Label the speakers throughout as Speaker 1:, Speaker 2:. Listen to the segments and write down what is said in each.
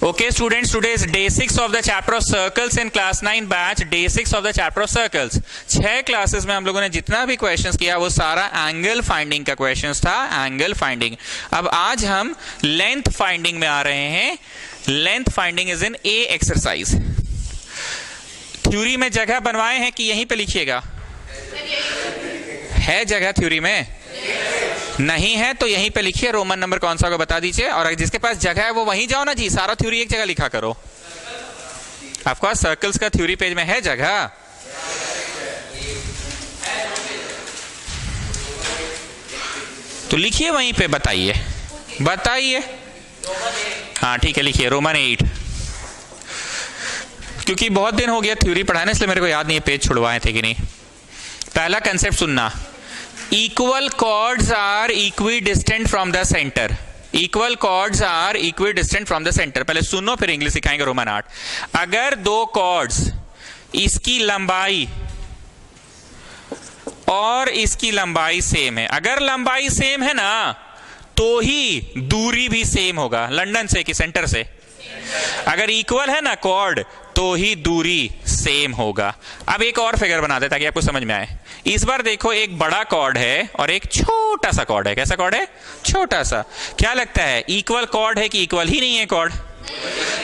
Speaker 1: Okay students, today is day 6 of the chapter of circles in class 9 batch, day 6 of the chapter of circles. 6 classes में हम लोगों ने जितना भी questions किया वो सारा एंगल फाइंडिंग का क्वेश्चंस था, एंगल फाइंडिंग। अब आज हम लेंथ फाइंडिंग में आ रहे हैं। Length finding is in A exercise. Theory में जगह बनवाए हैं कि यहीं पे लिखिएगा? है जगह थ्योरी में? नहीं है तो यहीं पे लिखिए। रोमन नंबर कौन सा होगा बता दीजिए, और जिसके पास जगह है वो वहीं जाओ ना जी, सारा थ्योरी एक जगह लिखा करो। आपको सर्कल्स का थ्योरी पेज में है जगह? तो लिखिए वहीं पे, बताइए बताइए। हाँ ठीक है, लिखिए रोमन 8। क्योंकि बहुत दिन हो गया थ्योरी पढ़ाने, इसलिए मेरे को याद नहीं है पेज छुड़वाए थे कि नहीं। पहला कंसेप्ट सुनना, equal chords are equidistant from the center. Equal chords are equidistant from the center. पहले सुनो फिर इंग्लिश सिखाएंगे रोमन 8। अगर दो कॉर्ड्स, इसकी लंबाई और इसकी लंबाई सेम है, अगर लंबाई सेम है ना तो ही दूरी भी सेम होगा। लंदन से कि सेंटर से? अगर इक्वल है ना कॉर्ड तो ही दूरी सेम होगा। अब एक और फिगर बना दे ताकि आपको समझ में आए। इस बार देखो, एक बड़ा कॉर्ड है और एक छोटा सा कॉर्ड है। कैसा कॉर्ड है? छोटा सा। क्या लगता है, इक्वल कॉर्ड है कि इक्वल ही नहीं है कॉर्ड?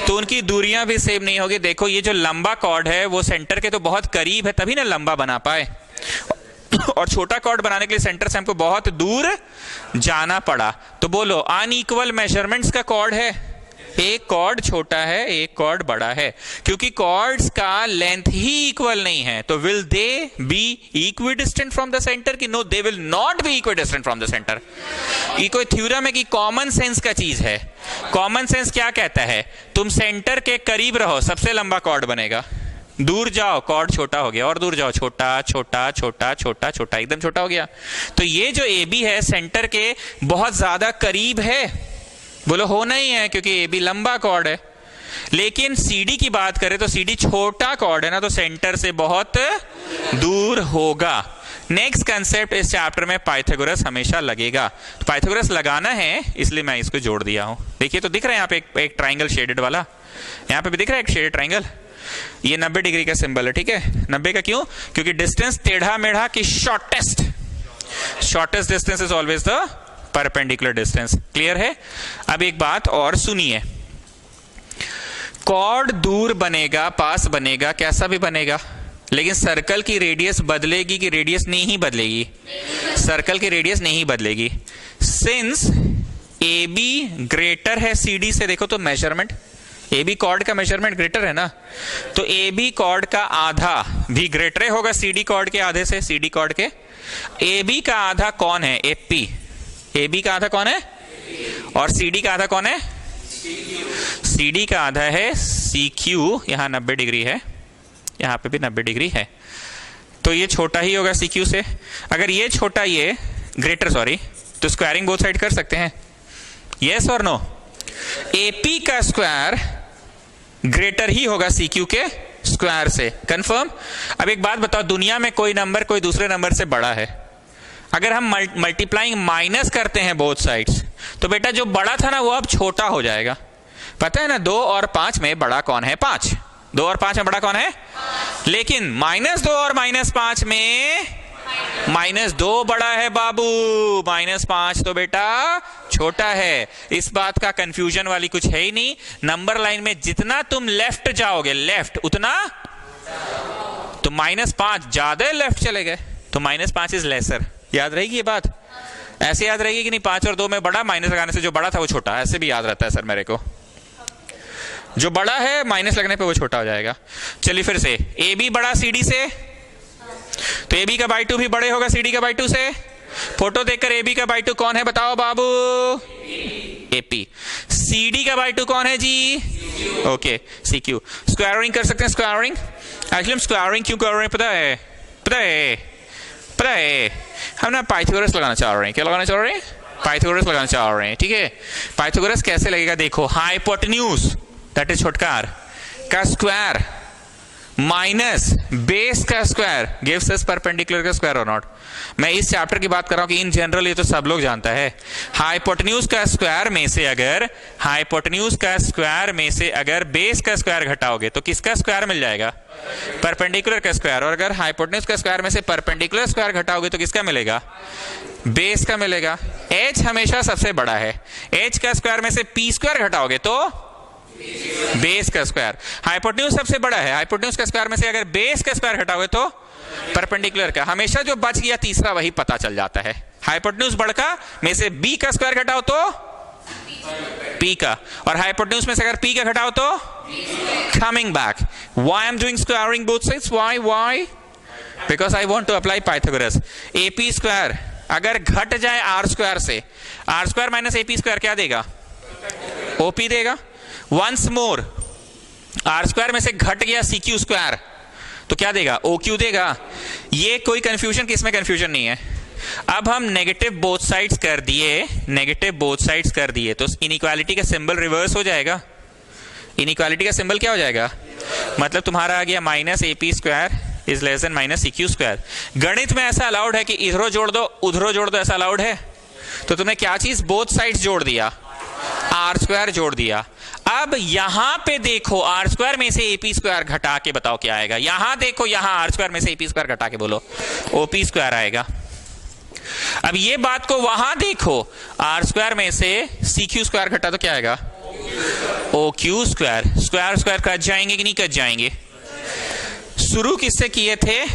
Speaker 1: तो उनकी दूरियां भी सेम नहीं होगी। देखो ये जो लंबा कॉर्ड है वो सेंटर के तो बहुत करीब है, तभी ना लंबा बना पाए। और छोटा कॉर्ड बनाने के लिए सेंटर से हमको बहुत दूर जाना पड़ा। तो बोलो अनइक्वल मेजरमेंट्स का कॉर्ड है। एक कॉर्ड छोटा है, एक कॉर्ड बड़ा है। क्योंकि कॉर्ड्स का लेंथ ही इक्वल नहीं है तो will they be equidistant from the centre कि no, they will not be equidistant from the centre. ये कोई थ्योरम है कि कॉमन सेंस का चीज है। कॉमन सेंस क्या कहता है? तुम सेंटर के करीब रहो, सबसे लंबा कॉर्ड बनेगा। दूर जाओ कॉर्ड छोटा हो गया, और दूर जाओ छोटा छोटा छोटा छोटा छोटा, एकदम छोटा हो गया। तो ये जो ए बी है सेंटर के बहुत ज्यादा करीब है। बोलो हो नहीं है, क्योंकि ए बी लंबा कॉर्ड है। लेकिन सीडी की बात करें तो सीडी छोटा कॉर्ड है ना, तो सेंटर से बहुत दूर होगा। नेक्स्ट कंसेप्ट इस चैप्टर में पाइथागोरस हमेशा लगेगा। तो पाइथागोरस लगाना है इसलिए मैं इसको जोड़ दिया हूं। देखिए तो दिख रहा है यहाँ पे एक ट्राइंगल शेडेड वाला, यहाँ पे भी दिख रहा है एक शेडेड ट्राइंगल। ये 90 डिग्री का सिंबल है, ठीक है। 90 का क्यों? क्योंकि डिस्टेंस टेढ़ा मेढ़ा की shortest distance is always the perpendicular distance. Clear है? अब एक बात और सुनिए, कॉर्ड दूर बनेगा, पास बनेगा, कैसा भी बनेगा, लेकिन सर्कल की रेडियस बदलेगी कि रेडियस नहीं बदलेगी? सर्कल की रेडियस नहीं बदलेगी। सिंस ए बी ग्रेटर है सी डी से, देखो तो मेजरमेंट, ए बी कॉर्ड का मेजरमेंट ग्रेटर है ना, तो ए बी कॉर्ड का आधा भी ग्रेटर होगा सी डी कॉर्ड के आधे से। सी डी कॉर्ड के ए बी का आधा कौन है? A P. ए बी का आधा कौन है? और सी डी का आधा कौन है? सी डी का आधा है सी क्यू। यहां 90 डिग्री है, यहां पे भी 90 डिग्री है, तो ये छोटा ही होगा सी क्यू से। अगर ये छोटा, ये ग्रेटर, सॉरी, तो स्क्वायरिंग बोथ साइड कर सकते हैं। यस और नो? एपी का स्क्वायर ग्रेटर ही होगा सी क्यू के स्क्वायर से। कंफर्म? अब एक बात बताओ, दुनिया में कोई नंबर कोई दूसरे नंबर से बड़ा है? अगर हम मल्टीप्लाइंग माइनस करते हैं बोथ साइड्स, तो बेटा जो बड़ा था ना वो अब छोटा हो जाएगा। पता है ना, 2 और 5 में बड़ा कौन है? 5। 2 और 5 में बड़ा कौन है? लेकिन -2 और -5 में -2 बड़ा है बाबू, -5 तो बेटा छोटा है। इस बात का कंफ्यूजन वाली कुछ है ही नहीं। नंबर लाइन में जितना तुम लेफ्ट जाओगे, लेफ्ट उतना, तो -5 ज्यादा लेफ्ट चले गए, तो -5 इज लेसर। याद रहेगी ये बात? ऐसे याद रहेगी कि नहीं? 5 और 2 में बड़ा, माइनस लगाने से जो बड़ा था वो छोटा। ऐसे भी याद रहता है सर मेरे को, जो बड़ा है माइनस लगने पे वो छोटा हो जाएगा। चलिए फिर से, ए बी बड़ा सी डी से, तो ए बी का बाई 2 भी बड़े होगा सी डी का बाई 2 से। फोटो देखकर ए बी का बाई 2 कौन है बताओ बाबू? A P. सी डी का बाई 2 कौन है जी? Okay, C Q. स्क्वायरिंग कर सकते हैं, स्क्वायरिंग। एक्चुअली हम स्क्वायरिंग क्यों कर रहे हैं पता है? हम ना पाइथागोरस लगाना चाह रहे हैं। क्या लगाना चाह रहे हैं? पाइथागोरस लगाना चाह रहे हैं, ठीक है। पाइथागोरस कैसे लगेगा देखो, हाइपोटेन्यूज दैट इज छोटकार का स्क्वायर माइनस बेस का स्क्वायर गिव्स अस परपेंडिकुलर का स्क्वायर और नॉट। मैं इस चैप्टर की बात कर रहा हूं कि इन जनरल ये तो सब लोग जानता है। हाइपोटेन्यूज का स्क्वायर में से अगर बेस का स्क्वायर घटाओगे तो किसका स्क्वायर मिल जाएगा? परपेंडिकुलर का स्क्वायर। और अगर हाइपोटेन्यूज का स्क्वायर में से परपेंडिकुलर स्क्वायर घटाओगे तो किसका मिलेगा? बेस का मिलेगा। h हमेशा सबसे बड़ा है। h का स्क्वायर में से p स्क्वायर घटाओगे तो बेस का स्क्वायर। हाइपोटेन्यूज सबसे बड़ा है, हाइपोटेन्यूज का स्क्वायर में से अगर बेस का स्क्वायर घटाओगे तो परपेंडिकुलर का। हमेशा जो बच गया तीसरा वही पता चल जाता है। हाइपोटेन्यूज बड़का में से b का स्क्वायर घटाओ तो p का, और हाइपोटेन्यूज में से अगर p का घटाओ तो coming back. Why I am doing squaring both sides? Why? Because I want to apply Pythagoras. ap square अगर घट जाए r स्क्वायर से, r square minus ap square क्या देगा? op देगा। वंस मोर आर स्क्वायर में से घट गया सी क्यू स्क्वायर तो क्या देगा? ओ क्यू देगा। ये कोई कंफ्यूजन, किसमें कंफ्यूजन नहीं है। अब हम नेगेटिव बोथ साइड्स कर दिए तो इनइक्वालिटी का सिंबल रिवर्स हो जाएगा। इनइक्वालिटी का सिंबल क्या हो जाएगा? मतलब तुम्हारा आ गया minus A P square is less than minus C Q square. गणित में ऐसा अलाउड है कि इधरों जोड़ दो उधरों जोड़ दो, ऐसा अलाउड है। तो तुमने क्या चीज बोथ साइड्स जोड़ दिया? आर स्क्वायर जोड़ दिया। अब यहां पे देखो आर स्क्वायर में से एपी स्क्वायर घटा के बताओ क्या आएगा? यहां देखो, यहां आर स्क्वायर में से एपी स्क्वायर घटा के बोलो, ओपी स्क्वायर आएगा। अब ये बात को वहां देखो, आर स्क्वायर में से सी क्यू स्क्वायर घटा तो क्या आएगा? O Q square. Square square cut जाएंगे कि नहीं कट जाएंगे? शुरू किससे किए थे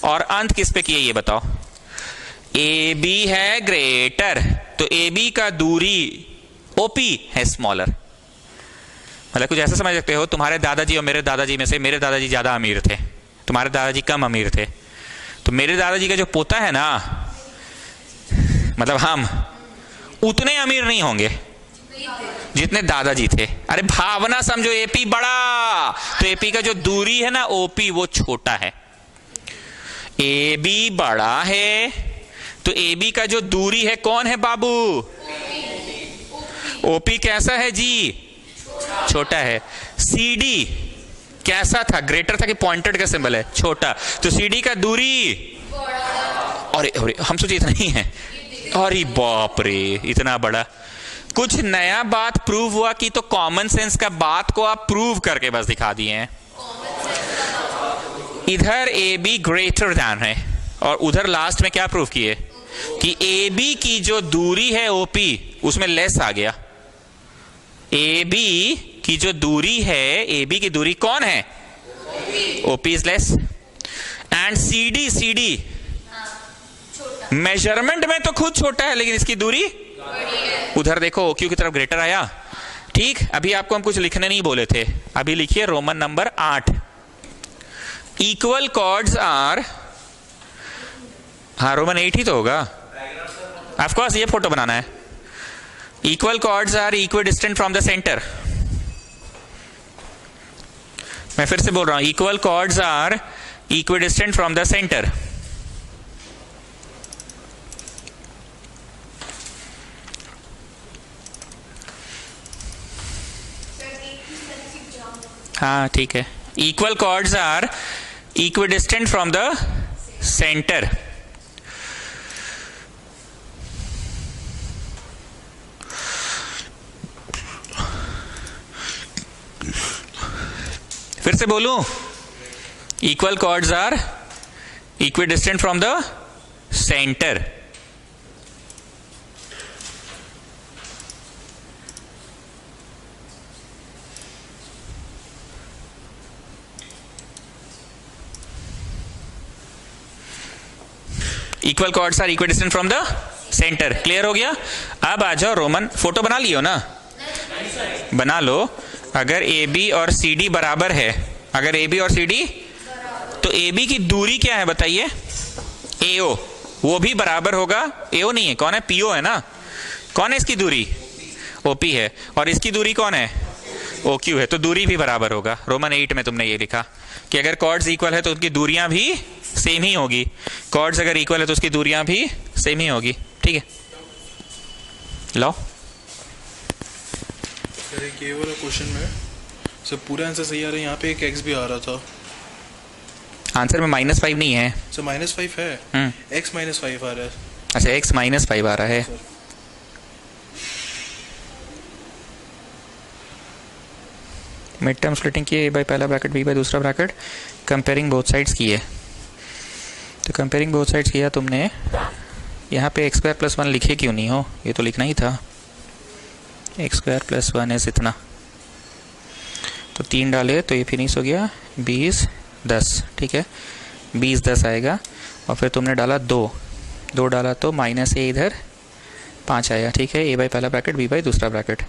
Speaker 1: और अंत किस पे किए ये बताओ? ए बी है ग्रेटर तो ए बी का दूरी ओपी है स्मॉलर। मतलब कुछ ऐसा समझ सकते हो, तुम्हारे दादाजी और मेरे दादाजी में से मेरे दादाजी ज्यादा अमीर थे, तुम्हारे दादाजी कम अमीर थे, तो मेरे दादाजी का जो पोता है ना, मतलब हम उतने अमीर नहीं होंगे जितने दादाजी थे। अरे भावना समझो, एपी बड़ा तो एपी का जो दूरी है ना ओपी वो छोटा है। ए बी बड़ा है तो ए बी का जो दूरी है कौन है बाबू? ओपी कैसा है जी? छोटा है। सी डी कैसा था? ग्रेटर था कि पॉइंटेड का सिंबल है? छोटा। तो सी डी का दूरी, अरे अरे हम सोचे इतना ही है, अरे बाप रे इतना बड़ा। कुछ नया बात प्रूव हुआ कि तो कॉमन सेंस का बात को आप प्रूव करके बस दिखा दिए हैं। इधर ए बी ग्रेटर दैन है और उधर लास्ट में क्या प्रूव किए कि ए बी की जो दूरी है ओपी उसमें लेस आ गया। ए बी की जो दूरी है, ए बी की दूरी कौन है? OP is less. And C D measurement में तो खुद छोटा है लेकिन इसकी दूरी उधर देखो ओक्यू की तरफ ग्रेटर आया। ठीक, अभी आपको हम कुछ लिखने नहीं बोले थे, अभी लिखिए Roman number 8। Equal chords are, हाँ रोमन 8 ही तो होगा ऑफकोर्स, ये फोटो बनाना है। Equal chords are equidistant from the centre. मैं फिर से बोल रहा हूं, equal chords are equidistant from the centre. हाँ ठीक है, equal chords are equidistant from the centre. फिर से बोलूं, equal chords are equidistant from the centre. Equal chords are equidistant from the centre. Clear हो गया? अब आ जाओ रोमन, फोटो बना लियो ना, बना लो। अगर ए बी और सी डी बराबर है, अगर ए बी और सी डी, तो ए बी की दूरी क्या है बताइए? ए ओ, वो भी बराबर होगा। ए ओ नहीं है, कौन है? पी ओ है ना। कौन है इसकी दूरी? ओ पी है। और इसकी दूरी कौन है? ओ क्यू है। तो दूरी भी बराबर होगा। रोमन 8 में तुमने ये लिखा कि अगर कॉर्ड्स इक्वल है तो उनकी दूरियां भी सेम ही होगी। कॉर्ड्स अगर इक्वल है तो उसकी दूरियां भी सेम ही होगी। ठीक है, लो
Speaker 2: ये वाला क्वेश्चन में सर पूरा आंसर सही आ रहा है, यहाँ पे एक x भी आ रहा था
Speaker 1: आंसर में -5 नहीं है।
Speaker 2: सर -5 है, x -5 आ रहा है।
Speaker 1: अच्छा x -5 आ रहा है।
Speaker 2: सर
Speaker 1: मिड टर्म स्प्लिटिंग की, a बाई पहला ब्रैकेट b बाई दूसरा ब्रैकेट, कंपेयरिंग बोथ साइड्स की है। तो कंपेयरिंग बोथ साइड्स किया तुमने, यहाँ पे x² + 1 लिखे क्यों नहीं हो, ये तो लिखना ही था। x² + 1 है इतना, तो 3 डाले तो ये फिनिश हो गया 20 10, ठीक है 20 10 आएगा। और फिर तुमने डाला 2 डाला तो -a इधर 5 आया, ठीक है। a बाई पहला ब्रैकेट b बाई दूसरा ब्रैकेट,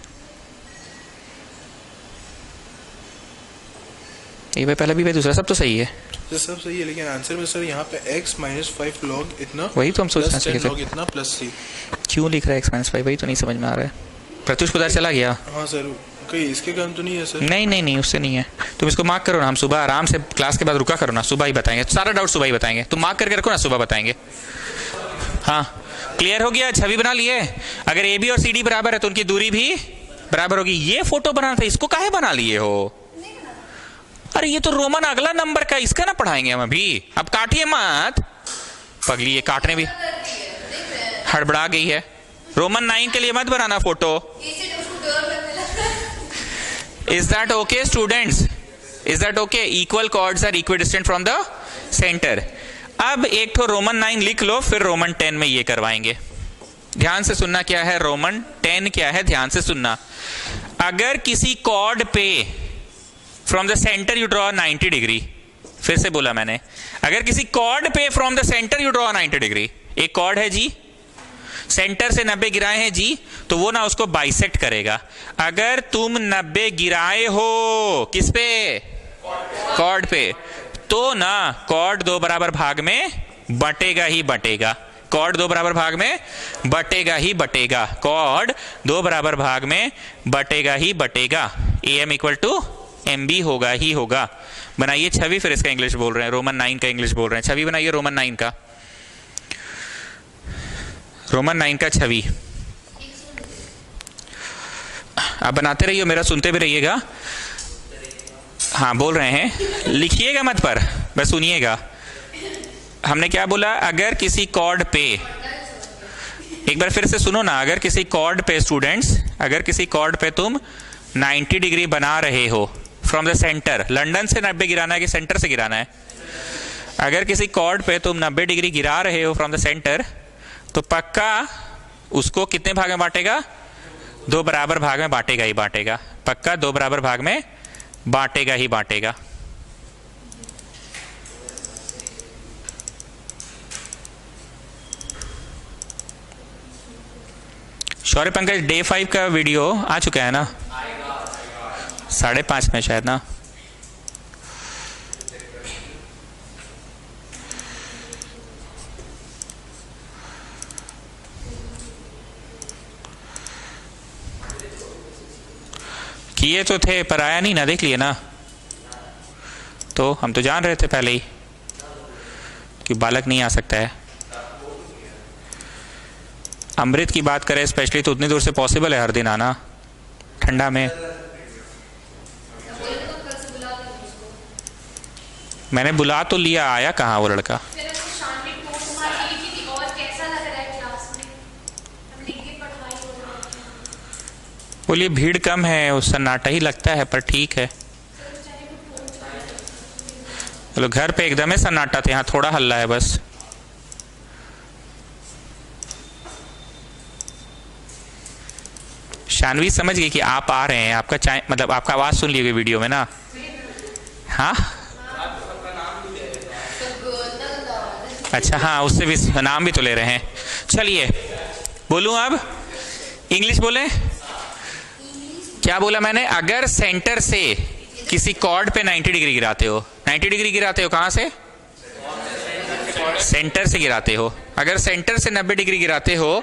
Speaker 1: a बाई पहला b बाई दूसरा, सब तो सही है।
Speaker 2: सर सब सही है, लेकिन आंसर में सर यहाँ पे x -5 log इतना,
Speaker 1: वही तो हम सोचना चाहिए
Speaker 2: log इतना प्लस c।
Speaker 1: क्यों लिख रहा है x -5, वही तो नहीं समझ में आ रहा है। प्रत्युष पता चला गया?
Speaker 2: हाँ सर, कहीं इसके कारण तो नहीं है सर?
Speaker 1: नहीं उससे नहीं है। तुम इसको मार्क करो ना, हम सुबह आराम से क्लास के बाद रुका करो ना, सुबह ही बताएंगे, सारा डाउट सुबह ही बताएंगे। तुम मार्क करके रखो ना, सुबह बताएंगे। हाँ क्लियर हो गया, छवि बना लिए। अगर ए बी और सी डी बराबर है तो उनकी दूरी भी बराबर होगी। ये फोटो बनाना था, इसको काहे बना लिए हो? अरे ये तो रोमन अगला नंबर का, इसका ना पढ़ाएंगे हम अभी, अब काटिए मत पगली, ये काटने भी हड़बड़ा गई है। रोमन 9 के लिए मत बनाना photo. Is that okay students? Is that okay? Equal chords are equidistant from the center. अब एक तो रोमन 9 लिख लो, फिर रोमन 10 में ये करवाएंगे। ध्यान से सुनना, क्या है रोमन 10 क्या है, ध्यान से सुनना। अगर किसी कॉर्ड पे from the centre you draw 90 degree, फिर से बोला मैंने, अगर किसी कॉर्ड पे from the centre you draw 90 degree, एक कॉर्ड है जी, सेंटर से 90 गिराए हैं जी, तो वो ना उसको बाइसेक्ट करेगा। अगर तुम 90 गिराए हो किस पे, कॉर्ड पे, तो ना कॉर्ड 2 बराबर भाग में बटेगा ही बटेगा। कॉर्ड 2 बराबर भाग में बटेगा ही बटेगा। कॉर्ड 2 बराबर भाग में बटेगा ही बटेगा। AM = MB होगा ही होगा। बनाइए छवि, फिर इसका इंग्लिश बोल रहे हैं, रोमन 9 का इंग्लिश बोल रहे हैं। छवि बनाइए रोमन 9 का, रोमन 9 का छवि। आप बनाते रहिए, मेरा सुनते भी रहिएगा। हाँ बोल रहे हैं, लिखिएगा मत पर, बस सुनिएगा। हमने क्या बोला, अगर किसी कॉर्ड पे, एक बार फिर से सुनो ना, अगर किसी कॉर्ड पे स्टूडेंट्स, अगर किसी कॉर्ड पे तुम 90 डिग्री बना रहे हो फ्रॉम द सेंटर, लंदन से 90 गिराना है कि सेंटर से गिराना है? अगर किसी कॉर्ड पे तुम 90 डिग्री गिरा रहे हो फ्रॉम द सेंटर, तो पक्का उसको कितने भाग में बांटेगा, 2 बराबर भाग में बांटेगा ही बांटेगा। पक्का 2 बराबर भाग में बांटेगा ही बांटेगा। शौर्य पंकज, डे 5 का वीडियो आ चुका है ना, 5:30 में शायद ना। किए तो थे पर आया नहीं ना, देख लिए ना। तो हम तो जान रहे थे पहले ही कि बालक नहीं आ सकता है। अमृत की बात करें स्पेशली, तो उतनी दूर से पॉसिबल है हर दिन आना ठंडा में? मैंने बुला तो लिया, आया कहाँ वो लड़का? बोलिए भीड़ कम है, उस सन्नाटा ही लगता है, पर ठीक है। चलो घर पे एकदम ही सन्नाटा था, यहाँ थोड़ा हल्ला है बस। शानवी समझ गई कि आप आ रहे हैं, आपका चाय मतलब आपका आवाज सुन ली वीडियो में ना। हाँ अच्छा, हाँ उससे भी नाम भी तो ले रहे हैं। चलिए बोलूं अब, इंग्लिश बोले। क्या बोला मैंने, अगर सेंटर से किसी कॉर्ड पे 90 डिग्री गिराते हो, 90 डिग्री गिराते हो कहां से, सेंटर से गिराते हो। अगर सेंटर से 90 डिग्री गिराते हो,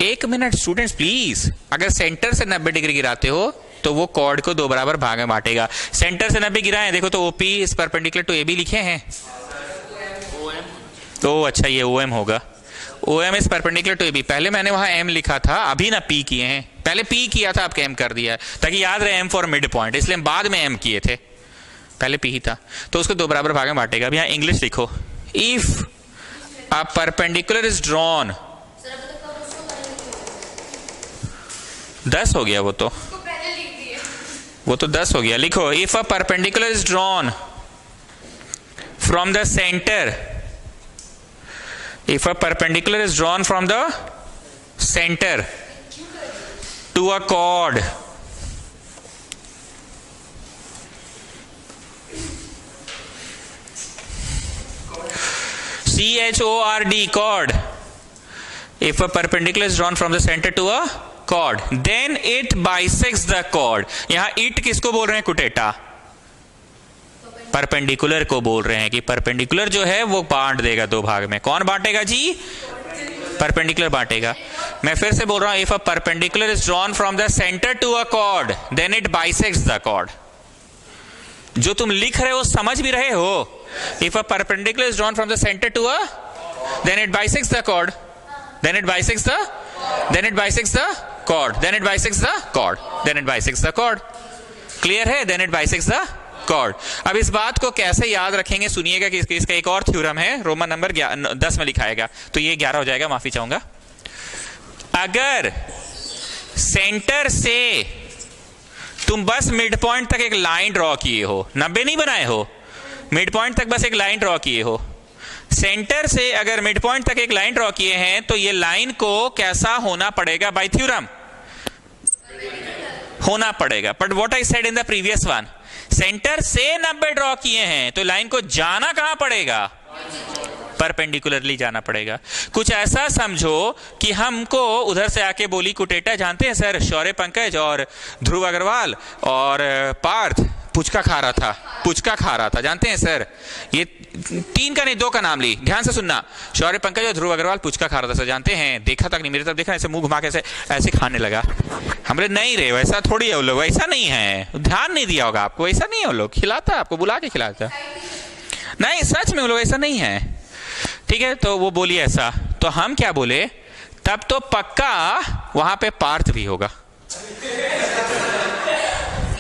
Speaker 1: 1 मिनट स्टूडेंट्स प्लीज, अगर सेंटर से 90 डिग्री गिराते हो तो वो कॉर्ड को 2 बराबर भाग में बांटेगा। सेंटर से 90 गिराए, देखो तो OP is perpendicular to AB लिखे हैं। तो अच्छा ये OM होगा, OM is perpendicular to AB। पहले मैंने वहां M लिखा था, अभी ना P किए हैं। पहले पी किया था, अब एम कर दिया है, ताकि याद रहे एम फॉर मिड पॉइंट, इसलिए हम बाद में एम किए थे, पहले पी ही था। तो उसको 2 बराबर भाग में बांटेगा। अब यहाँ इंग्लिश लिखो, if a perpendicular is drawn, 10 हो गया वो तो 10 हो गया। लिखो, if a perpendicular is drawn from the centre, if a perpendicular is drawn from the center to a chord, chord, chord, if a perpendicular is drawn from the center to a chord, then it bisects the chord. यहां it किसको बोल रहे हैं? कुटेटा, perpendicular को बोल रहे हैं कि परपेंडिकुलर जो है वो बांट देगा 2 भाग में। कौन बांटेगा जी? परपेंडिकुलर बांटेगा। मैं फिर से बोल रहा हूं, if a perpendicular is drawn from the centre to a chord then it bisects the chord. जो तुम लिख रहे हो समझ भी रहे हो? If a perpendicular is drawn from the centre to a, then it bisects the chord, then it bisects the, then it bisects the chord, then it bisects the chord, then it bisects the chord. Clear है? Then it bisects the cord. अब इस बात को कैसे याद रखेंगे सुनिएगा कि इसका एक और थ्योरम है, रोमन नंबर 10 में लिखाएगा, तो ये 11 हो जाएगा, माफी चाहूंगा। अगर सेंटर से तुम बस मिड पॉइंट तक एक लाइन ड्रॉ किए हो, 90 नहीं बनाए हो, मिड पॉइंट तक बस एक लाइन ड्रॉ किए हो, सेंटर से अगर मिड पॉइंट तक एक लाइन ड्रॉ किए हैं, तो ये लाइन को कैसा होना पड़ेगा? बाय थ्योरम होना पड़ेगा। But what I said in the previous one, centre से 90 ड्रॉ किए हैं तो लाइन को जाना कहां पड़ेगा? परपेंडिकुलरली जाना पड़ेगा। कुछ ऐसा समझो कि हमको उधर से आके बोली कुटेटा, जानते हैं सर, शौर्य पंकज और ध्रुव अग्रवाल और पार्थ पुचका खा रहा था, पुचका खा रहा था, जानते हैं सर? ये 3 का नहीं 2 का नाम ली, ध्यान से सुनना। शौर्य पंकज और ध्रुव अग्रवाल पुचका खा रहा था सर, जानते हैं? देखा तक नहीं, मेरी तरफ देखा, ऐसे मुंह घुमा के ऐसे खाने लगा। हमरे नहीं रे, वैसा थोड़ी है वो लोग, वैसा नहीं है, ध्यान नहीं दिया होगा आपको, वैसा नहीं है वो लोग, खिलाता आपको, बुला के खिलाता नहीं, सच में वो लोग ऐसा नहीं है, ठीक है? तो वो बोली ऐसा, तो हम क्या बोले, तब तो पक्का वहां पे पार्थ भी होगा।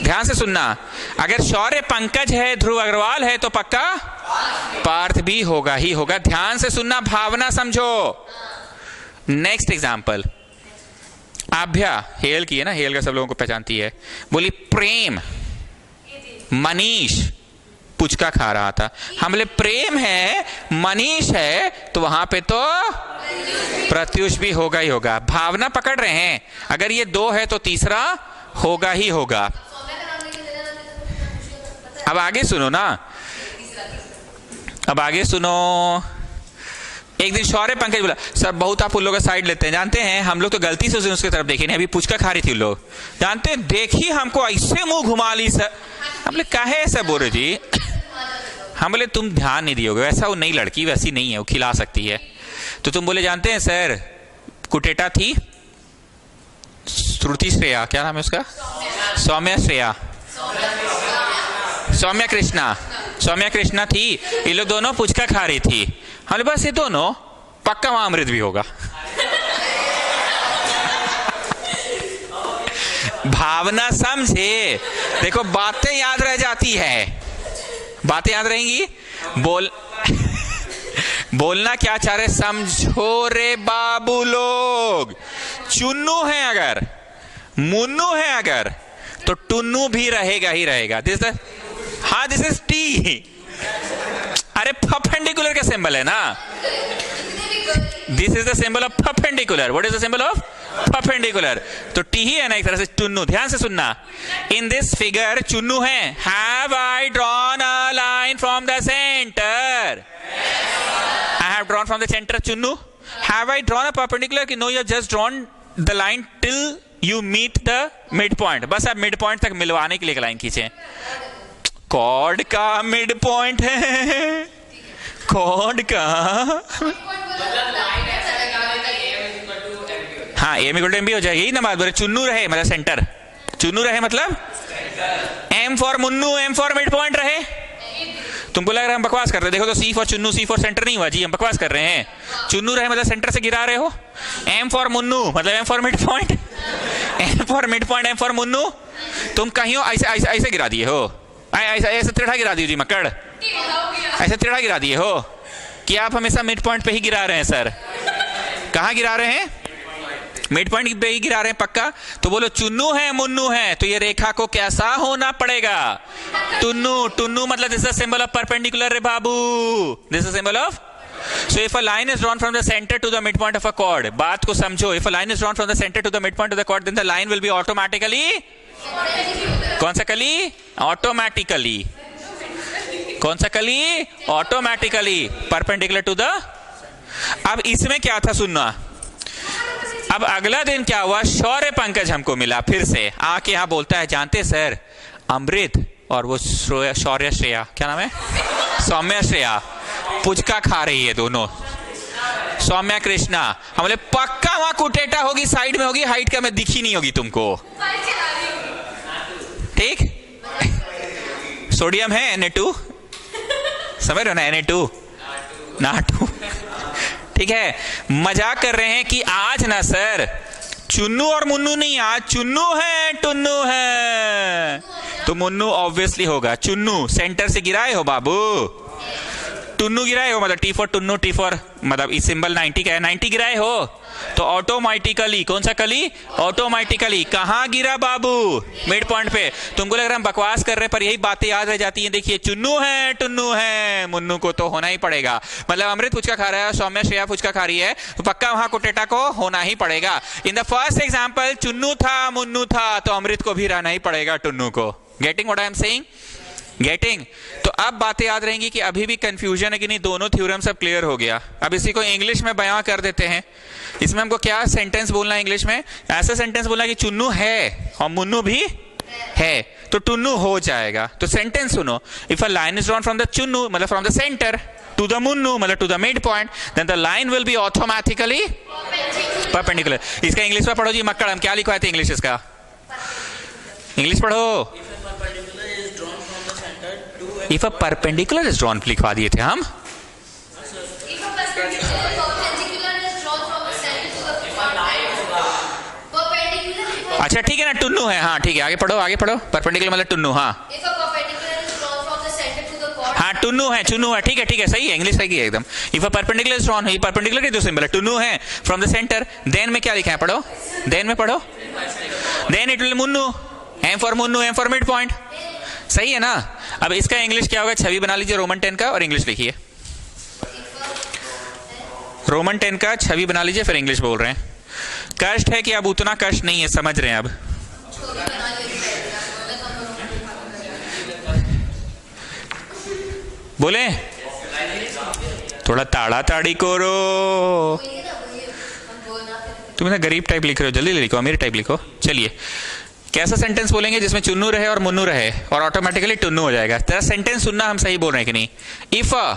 Speaker 1: ध्यान से सुनना, अगर शौर्य पंकज है, ध्रुव अग्रवाल है, तो पक्का पार्थ भी होगा ही होगा। ध्यान से सुनना, भावना समझो। नेक्स्ट एग्जाम्पल, आभ्या हेल की है ना, हेल का सब लोगों को पहचानती है, बोली प्रेम मनीष पुचका खा रहा था। हम बोले प्रेम है, मनीष है, तो वहां पे तो प्रत्युष भी होगा ही होगा। भावना पकड़ रहे हैं? अगर ये 2 है तो तीसरा होगा ही होगा। अब आगे सुनो ना, अब आगे सुनो। एक दिन शौर्य पंकज बोला, सर बहुत आप उन लोगों का साइड लेते हैं, जानते हैं हम लोग तो गलती से उसकी तरफ देखे नहीं, अभी पुचका खा रही थी उन लोग, जानते हैं, देखी हमको ऐसे मुंह घुमा ली सर। हम बोले काहे ऐसा बोल रहे जी? हम बोले तुम ध्यान नहीं दियोगे, वैसा वो नई लड़की वैसी नहीं है, वो खिला सकती है। तो तुम बोले जानते हैं सर, कुटेटा थी श्रुति श्रेया, क्या नाम है उसका? सौम्या श्रेया, सौम्या कृष्णा, सौम्या कृष्णा थी, ये लोग दोनों पुचका खा रही थी। हमने बस ये दोनों पक्का वहां अमृत भी होगा। भावना समझे, देखो बातें याद रह जाती है, बातें याद रहेंगी। बोलना क्या चाह रहे समझो रे बाबू लोग। चुन्नू है अगर, मुन्नू है अगर, तो टुन्नू भी रहेगा ही रहेगा। This is T. अरे परपेंडिकुलर का सिंबल है ना, this is the symbol of perpendicular. What is the symbol of perpendicular? तो टी ही है ना एक तरह से, टुन्नू। ध्यान से सुनना, इन दिस फिगर चुन्नू है। Have I drawn a line from the centre? I have drawn from the centre चुन्नू। Have I drawn a perpendicular? कि no, you have just drawn the line till you meet the mid point. बस आप mid point तक मिलवाने के लिए एक line खींचे। कॉर्ड का मिड पॉइंट है, कॉर्ड का, हाँ एम इक्वल टू एम भी हो जाएगी, यही ना बात बोले। चुन्नू रहे मतलब सेंटर, चुन्नू रहे मतलब M for Munnu, M for mid point रहे। तुमको लग रहा है हम बकवास कर रहे हैं, देखो तो सी फॉर चुन्नू, सी फॉर सेंटर नहीं हुआ जी, हम बकवास कर रहे हैं। चुन्नू रहे मतलब सेंटर से गिरा रहे हो, एम फॉर मुन्नू मतलब M for mid point, M for mid point, M for Munnu. तुम कहीं हो ऐसे ऐसे ऐसे गिरा दिए हो, ऐसे ऐसे टेढ़ा गिरा दी जी मक्कड़, ऐसे टेढ़ा गिरा दिए हो कि आप हमेशा मिड पॉइंट पे ही गिरा रहे हैं सर। कहाँ गिरा रहे हैं? मिड पॉइंट पे ही गिरा रहे हैं पक्का। तो बोलो चुन्नू है मुन्नू है, तो ये रेखा को कैसा होना पड़ेगा? टुन्नू। टुन्नू मतलब this is symbol of perpendicular रे बाबू, this is symbol of. So if a line is drawn from the center to the midpoint of a chord, बात को समझो, if a line is drawn from the center to the midpoint of the chord, then the line will be automatically, कौन सा कली? Automatically, कौन सा कली? Automatically perpendicular to the। अब इसमें क्या था सुनना। अब अगला दिन क्या हुआ, शौर्य पंकज हमको मिला फिर से आके यहाँ बोलता है, जानते सर अमृत और वो शौर्य श्रेया, क्या नाम है, सौम्या श्रेया, पुचका खा रही है दोनों, सौम्या कृष्णा। हम बोले पक्का वहां कुटेटा होगी, साइड में होगी, हाइट का में दिखी नहीं होगी तुमको, ठीक। सोडियम है Na2, समझ रहे हो ना, Na2 Na2, ठीक है। मजाक कर रहे हैं कि आज ना सर चुन्नू और मुन्नू नहीं, आज चुन्नू है टुन्नू है, तो मुन्नू ऑब्वियसली होगा। चुन्नू सेंटर से गिराए हो बाबू, टुन्नू गिराए हो मतलब T for Tunnu, T for मतलब इस सिंबल 90 का है, 90 गिराए हो तो ऑटोमेटिकली, कौन सा कली? ऑटोमेटिकली कहाँ गिरा बाबू? मिड पॉइंट पे। तुमको लग रहा है हम बकवास कर रहे हैं, पर यही बातें याद रह जाती हैं। देखिए चुन्नू है टुन्नू है, मुन्नू को तो होना ही पड़ेगा। मतलब अमृत फुचका खा रहा है, सौम्या श्रेया फुचका खा रही है, तो पक्का वहां कुटेटा को होना ही पड़ेगा। In the first example Chunnu था मुन्नू था, तो अमृत को भी रहना ही पड़ेगा टुन्नू को। Getting what I am saying? Getting? तो अब बातें याद रहेंगी कि अभी भी कंफ्यूजन है कि नहीं, दोनों थ्योरम सब क्लियर हो गया। अब इसी को इंग्लिश में बयां कर देते हैं। इसमें हमको क्या सेंटेंस बोलना है इंग्लिश में? ऐसा सेंटेंस बोलना है कि चुन्नू है और मुन्नू भी है, तो टुन्नू हो जाएगा। तो सेंटेंस सुनो, if a line is drawn from the चुन्नू मतलब from the centre to the मुन्नू मतलब to the mid point, then the line will be automatically perpendicular. इसका इंग्लिश में पढ़ो जी मक्कड़, हम क्या लिखवाए थे इंग्लिश इसका? इंग्लिश पढ़ो। If a perpendicular is drawn लिखवा दिए थे हम। अच्छा ठीक है ना, टुन्नू है, हाँ ठीक है, आगे पढ़ो आगे पढ़ो। परपेंडिकुलर मतलब टुन्नू, हाँ हाँ टुन्नू है, चुन्नू है, ठीक है सही है, इंग्लिश सही है एकदम। If a perpendicular is drawn, ये परपेंडिकुलर की जो सिंबल है टुन्नू है फ्रॉम द सेंटर, देन में क्या लिखा है पढ़ो, देन में पढ़ो, then it will Munnu, M for Munnu, M for mid point, सही है ना। अब इसका इंग्लिश क्या होगा, छवि बना लीजिए रोमन 10 का और इंग्लिश लिखिए। रोमन 10 का छवि बना लीजिए फिर इंग्लिश बोल रहे हैं। कष्ट है कि अब उतना कष्ट नहीं है, समझ रहे हैं अब। बोले थोड़ा ताड़ा ताड़ी करो, तुम इतना गरीब टाइप लिख रहे हो, जल्दी लिखो, अमीर टाइप लिखो। चलिए कैसा सेंटेंस बोलेंगे जिसमें चुन्नू रहे और मुन्नू रहे और ऑटोमेटिकली टुन्नू हो जाएगा। तेरा सेंटेंस सुनना, हम सही बोल रहे हैं कि नहीं। If a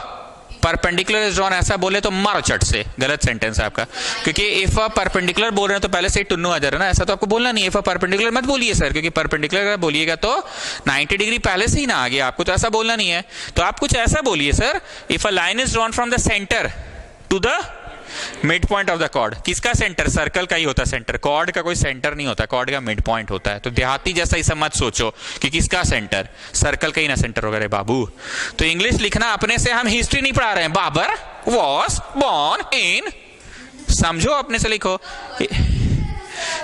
Speaker 1: perpendicular is drawn ऐसा बोले तो मारो चट से, गलत सेंटेंस है आपका, क्योंकि इफ अ परपेंडिकुलर बोल रहे हैं तो पहले से ही टुन्नू आ जा रहा है ना, ऐसा तो आपको बोलना नहीं। इफ अ परपेंडिकुलर मत बोलिए सर, क्योंकि परपेंडिकुलर अगर बोलिएगा तो 90 डिग्री पहले से ही ना आ गया, आपको तो ऐसा बोलना नहीं है। तो आप कुछ ऐसा बोलिए sir, if a line is drawn from the centre to the mid point of the chord. किसका सेंटर? सर्कल का ही होता है सेंटर, कॉर्ड का कोई सेंटर नहीं होता, कॉर्ड का मिड पॉइंट होता है। तो देहाती जैसा ही सब मत सोचो कि किसका सेंटर, सर्कल का ही ना सेंटर होगा रे बाबू। तो इंग्लिश लिखना अपने से, हम हिस्ट्री नहीं पढ़ा रहे हैं। बाबर वॉज बोर्न इन, समझो अपने से लिखो।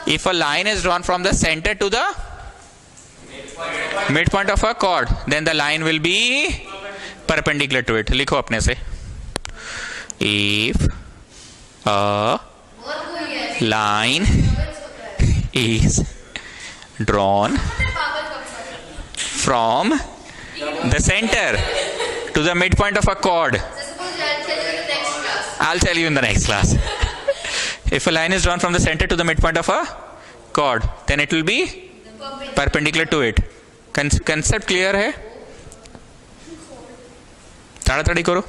Speaker 1: If a line is drawn from the centre to the mid point of a chord, then the line will be perpendicular to it. लिखो अपने से, इफ a line is drawn from the center to the midpoint of a chord. I'll tell you in the next class. If a line is drawn from the center to the midpoint of a chord, then it will be perpendicular to it. Concept clear है? ताड़ा-ताड़ी करो।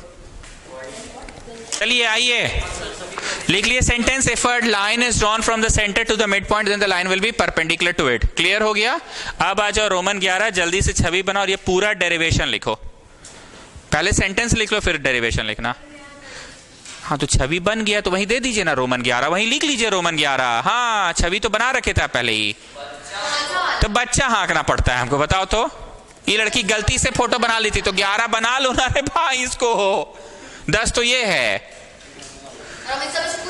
Speaker 1: चलिए आइए लिख लिए sentence, if a line is drawn from the centre to the mid point then the line will be perpendicular to it. Clear हो गया? अब आ जाओ रोमन 11, जल्दी से छवि बनाओ और ये पूरा डेरिवेशन लिखो। पहले सेंटेंस लिख लो फिर डेरिवेशन लिखना। हाँ तो छवि बन गया तो वहीं दे दीजिए ना रोमन 11, वहीं लिख लीजिए रोमन 11। हाँ छवि तो बना रखे थे आप पहले ही, तो बच्चा हाँकना पड़ता है हमको, बताओ तो। ये लड़की गलती से फोटो बना ली थी तो 11 बना लो ना रे भाई इसको, 10 तो ये है।
Speaker 3: कुछ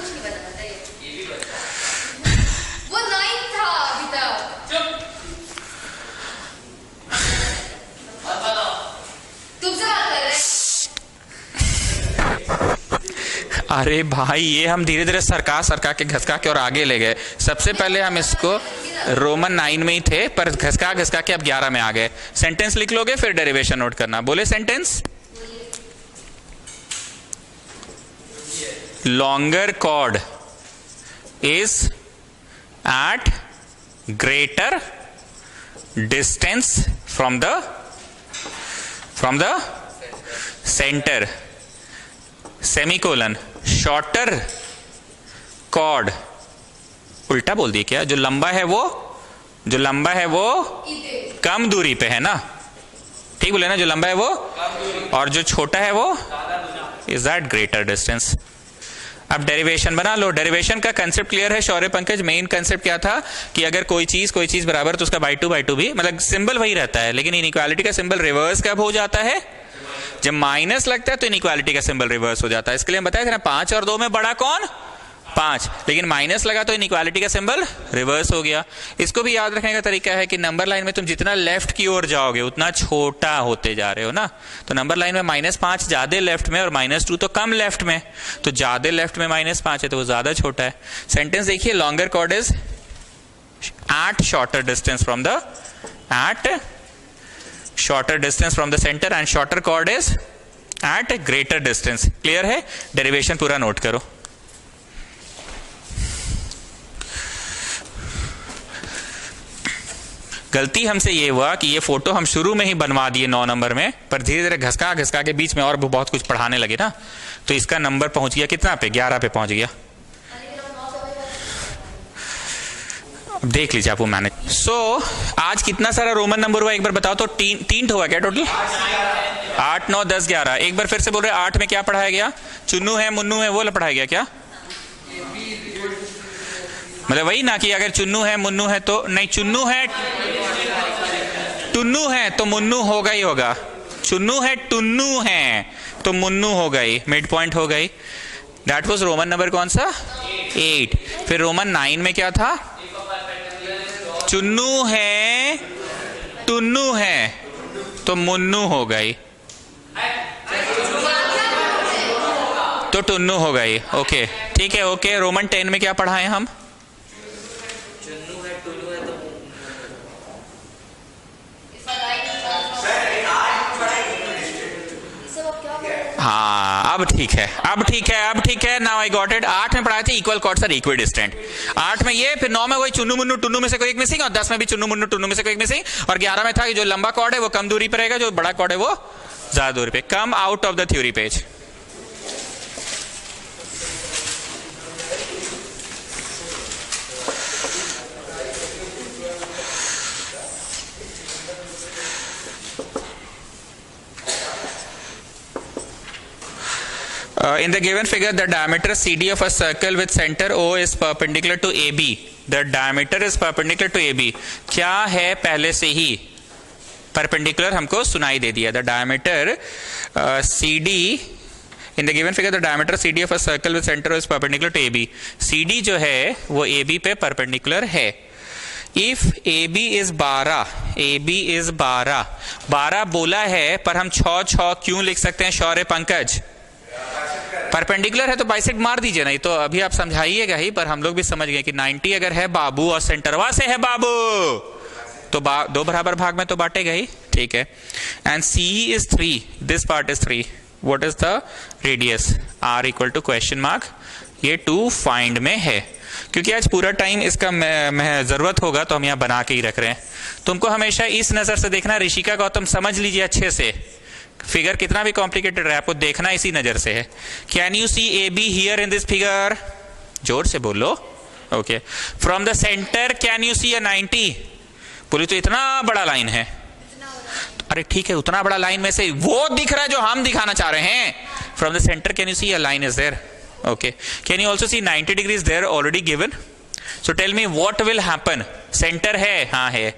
Speaker 3: नहीं बताना चाहिए, वो 9 था अभी तक। तुमसे बात कर रहे हैं।
Speaker 1: अरे भाई ये हम धीरे धीरे सरका के घसका के और आगे ले गए। सबसे पहले हम इसको रोमन 9 में ही थे पर घसका के अब 11 में आ गए। सेंटेंस लिख लोगे फिर डेरिवेशन नोट करना। बोले sentence. Longer chord is at greater distance from the centre, semicolon. Shorter chord, उल्टा बोल दिए क्या? जो लंबा है वो कम दूरी पे है ना, ठीक बोले ना? जो लंबा है वो, और जो छोटा है वो इज एट ग्रेटर डिस्टेंस। अब डेरिवेशन बना लो। डेरिवेशन का कंसेप्ट क्लियर है शौर्य पंकज? मेन कंसेप्ट क्या था कि अगर कोई चीज बराबर तो उसका बाई टू भी, मतलब सिंबल वही रहता है, लेकिन इनइक्वालिटी का सिंबल रिवर्स कब हो जाता है? जब माइनस लगता है तो इनइक्वालिटी का सिंबल रिवर्स हो जाता है। इसके लिए हम बताया था ना 5 और 2 में बड़ा कौन? 5, लेकिन माइनस लगा तो इनइक्वालिटी का सिंबल रिवर्स हो गया। इसको भी याद रखने का तरीका है कि नंबर लाइन में तुम जितना लेफ्ट की ओर जाओगे उतना छोटा होते जा रहे हो ना। तो नंबर लाइन में -5 ज्यादा लेफ्ट में और -2 तो कम लेफ्ट में, तो ज्यादा लेफ्ट में -5 है तो वो ज्यादा छोटा है। सेंटेंस देखिए, longer chord is at shorter distance from the centre and shorter chord is at greater distance. Clear है? डेरिवेशन पूरा नोट करो। गलती हमसे ये हुआ कि ये फोटो हम शुरू में ही बनवा दिए 9 नंबर में, पर धीरे धीरे घसका के बीच में और भी बहुत कुछ पढ़ाने लगे ना, तो इसका नंबर पहुंच गया कितना पे? 11 पे पहुंच गया। अब देख लीजिए आपको मैंने। आज कितना सारा रोमन नंबर हुआ एक बार बताओ तो? 3 हुआ क्या टोटल? 8, 9, 10, 11। एक बार फिर से बोल रहे 8 में क्या पढ़ाया गया? चुन्नू है, मुन्नू है, वो पढ़ाया गया क्या? मतलब वही ना कि अगर चुन्नू है मुन्नू है तो नहीं, चुन्नू है टुन्नू है तो मुन्नू होगा ही होगा। चुन्नू है टुन्नू है तो मुन्नू हो गई, मिड पॉइंट हो गई। दैट वाज रोमन नंबर कौन सा? 8। फिर रोमन 9 में क्या था? चुन्नू है टुन्नू है तो मुन्नू हो गई, तो टुन्नू हो गई। ओके ठीक है, ओके। रोमन 10 में क्या पढ़ाए हम? हाँ अब ठीक है, नाउ आई गॉट इट। 8 में पढ़ाए थे इक्वल कॉर्ड्स आर इक्विडिस्टेंट। 8 में ये, फिर 9 में वही चुन्नू मुन्नू टुन्नू में से कोई एक मिसिंग, और 10 में भी चुन्नू मुन्नू टुन्नू में से कोई एक मिसिंग, और 11 में था कि जो लंबा कॉर्ड है वो कम दूरी पर रहेगा, जो बड़ा कॉर्ड है वो ज्यादा दूरी पे। Come out of the theory page. In the given figure, the diameter CD of a circle with center O is perpendicular to AB. The diameter is perpendicular to AB. क्या है? पहले से ही perpendicular हमको सुनाई दे दिया। The diameter CD in the given figure, the diameter CD of a circle with center O is perpendicular to AB. CD जो है वो AB पे perpendicular है। If AB is 12 बोला है, पर हम 6 क्यों लिख सकते हैं शौर्य पंकज? परपेंडिकुलर है तो बाइसेक्ट मार दीजिए, नहीं तो अभी आप समझाइएगा ही, पर हम लोग भी समझ गए कि 90 अगर है बाबू और सेंटरवा से है बाबू तो 2 बराबर भाग में तो बांटेगा ही। ठीक है। And CE is 3, this part is 3। What is the radius? R equal to question mark, ये 2 फाइंड में है। क्योंकि आज पूरा टाइम इसका जरूरत होगा तो हम यहाँ बना के ही रख रहे हैं। तुमको हमेशा इस नजर से देखना। ऋषिका गौतम समझ लीजिए अच्छे से, फिगर कितना भी कॉम्प्लिकेटेड है आपको देखना इसी नजर से है। Can you see AB here in this figure? जोर से बोलो। Okay. From the centre can you see 90? बोली तो इतना बड़ा लाइन है। अरे ठीक है, उतना बड़ा लाइन में से वो दिख रहा है जो हम दिखाना चाह रहे हैं। From the centre can you see a line is there? Okay. Can you also see 90 degrees there already given? So tell me what will happen. Center है, हाँ है.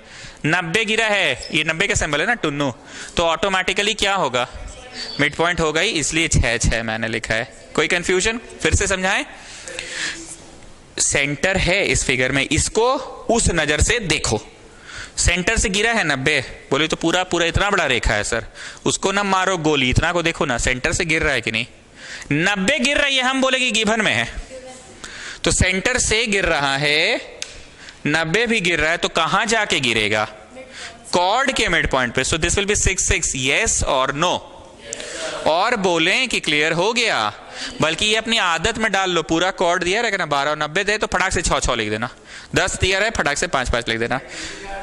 Speaker 1: 90 गिरा है, ये 90 का सिंबल है ना टुन्नू, तो ऑटोमेटिकली क्या होगा? मिड पॉइंट होगा ही, इसलिए 6 मैंने लिखा है. कोई कंफ्यूजन? फिर से समझाएं. सेंटर है इस फिगर में, इसको उस नजर से देखो. सेंटर से गिरा है 90, बोले तो पूरा पूरा इतना बड़ा रेखा है सर, उसको ना मारो गोली, इतना को देखो ना, सेंटर से गिर रहा है कि नहीं? 90 गिर रहा है, हम बोले कि गिवन में है, तो सेंटर से गिर रहा है, 90 भी गिर रहा है, तो कहां जाके गिरेगा? कॉर्ड के मिड पॉइंट पे. So this will be 6 yes और नो. और बोलें कि क्लियर हो गया. बल्कि ये अपनी आदत में डाल लो, पूरा कॉर्ड दिया रहेगा ना, 12 और 90 दे तो फटाक से 6 लिख देना. 10 दिया रहे फटाक से 5 लिख देना.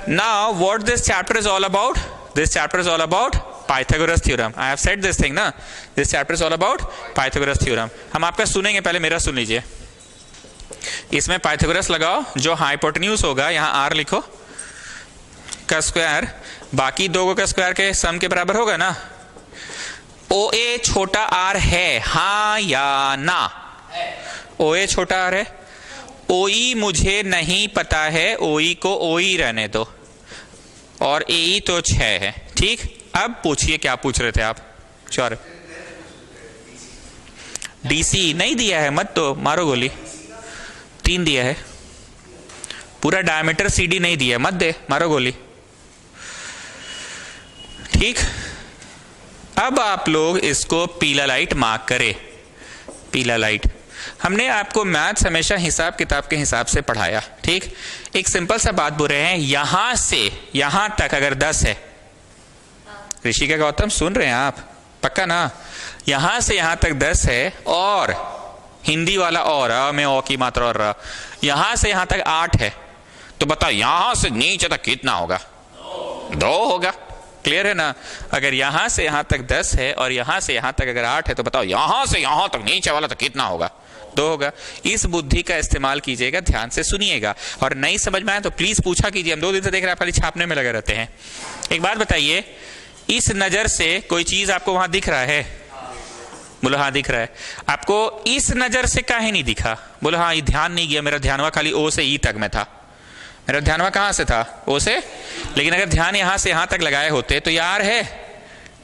Speaker 1: Now what this chapter is all about? This chapter is all about Pythagoras theorem. I have said this thing ना, this chapter is all about Pythagoras theorem. हम आपका सुनेंगे, पहले मेरा सुन लीजिए. इसमें पाइथागोरस लगाओ, जो हाइपोटेन्यूज होगा यहां आर लिखो का स्क्वायर, बाकी दो का स्क्वायर के सम के बराबर होगा ना. ओ ए छोटा आर है, हाँ या ना? ओ ए छोटा आर है. ओ ई मुझे नहीं पता है, ओ ई को ओ ई रहने दो, और ए ई तो 6 है. ठीक, अब पूछिए क्या पूछ रहे थे आप? श्योर. डीसी नहीं दिया है, मत तो मारो गोली. 3 दिया है. पूरा डायमीटर सीडी नहीं दिया, मत दे, मारो गोली. ठीक, अब आप लोग इसको पीला लाइट मार्क करें. पीला लाइट हमने आपको मैथ्स हमेशा हिसाब किताब के हिसाब से पढ़ाया. ठीक, एक सिंपल सा बात बोल रहे हैं, यहां से यहां तक अगर 10 है, ऋषिका गौतम सुन रहे हैं आप? पक्का ना? यहां से यहां तक 10 है, और हिंदी वाला और में ओ की मात्रा और यहां से यहां तक 8 है, तो बताओ यहां से नीचे तक कितना होगा? 2 होगा. क्लियर है ना? अगर यहां से यहां तक 10 है और यहां से यहां तक अगर 8 है, तो बताओ यहां से यहां तक नीचे वाला तक कितना होगा? 2 होगा. इस बुद्धि का इस्तेमाल कीजिएगा, ध्यान से सुनिएगा, और नहीं समझ में आए तो प्लीज पूछा कीजिए. हम 2 दिन से देख रहे हैं आप खाली छापने में लगे रहते हैं. एक बात बताइए, इस नजर से कोई चीज आपको वहां दिख रहा है? बोलो हाँ दिख रहा है. आपको इस नजर से काहे नहीं दिखा? बोलो हाँ, ये ध्यान नहीं गया, मेरा ध्यानवा खाली ओ से ई तक में था. मेरा ध्यानवा कहां से था? ओ से. लेकिन अगर ध्यान यहां से यहां तक लगाए होते तो यार है,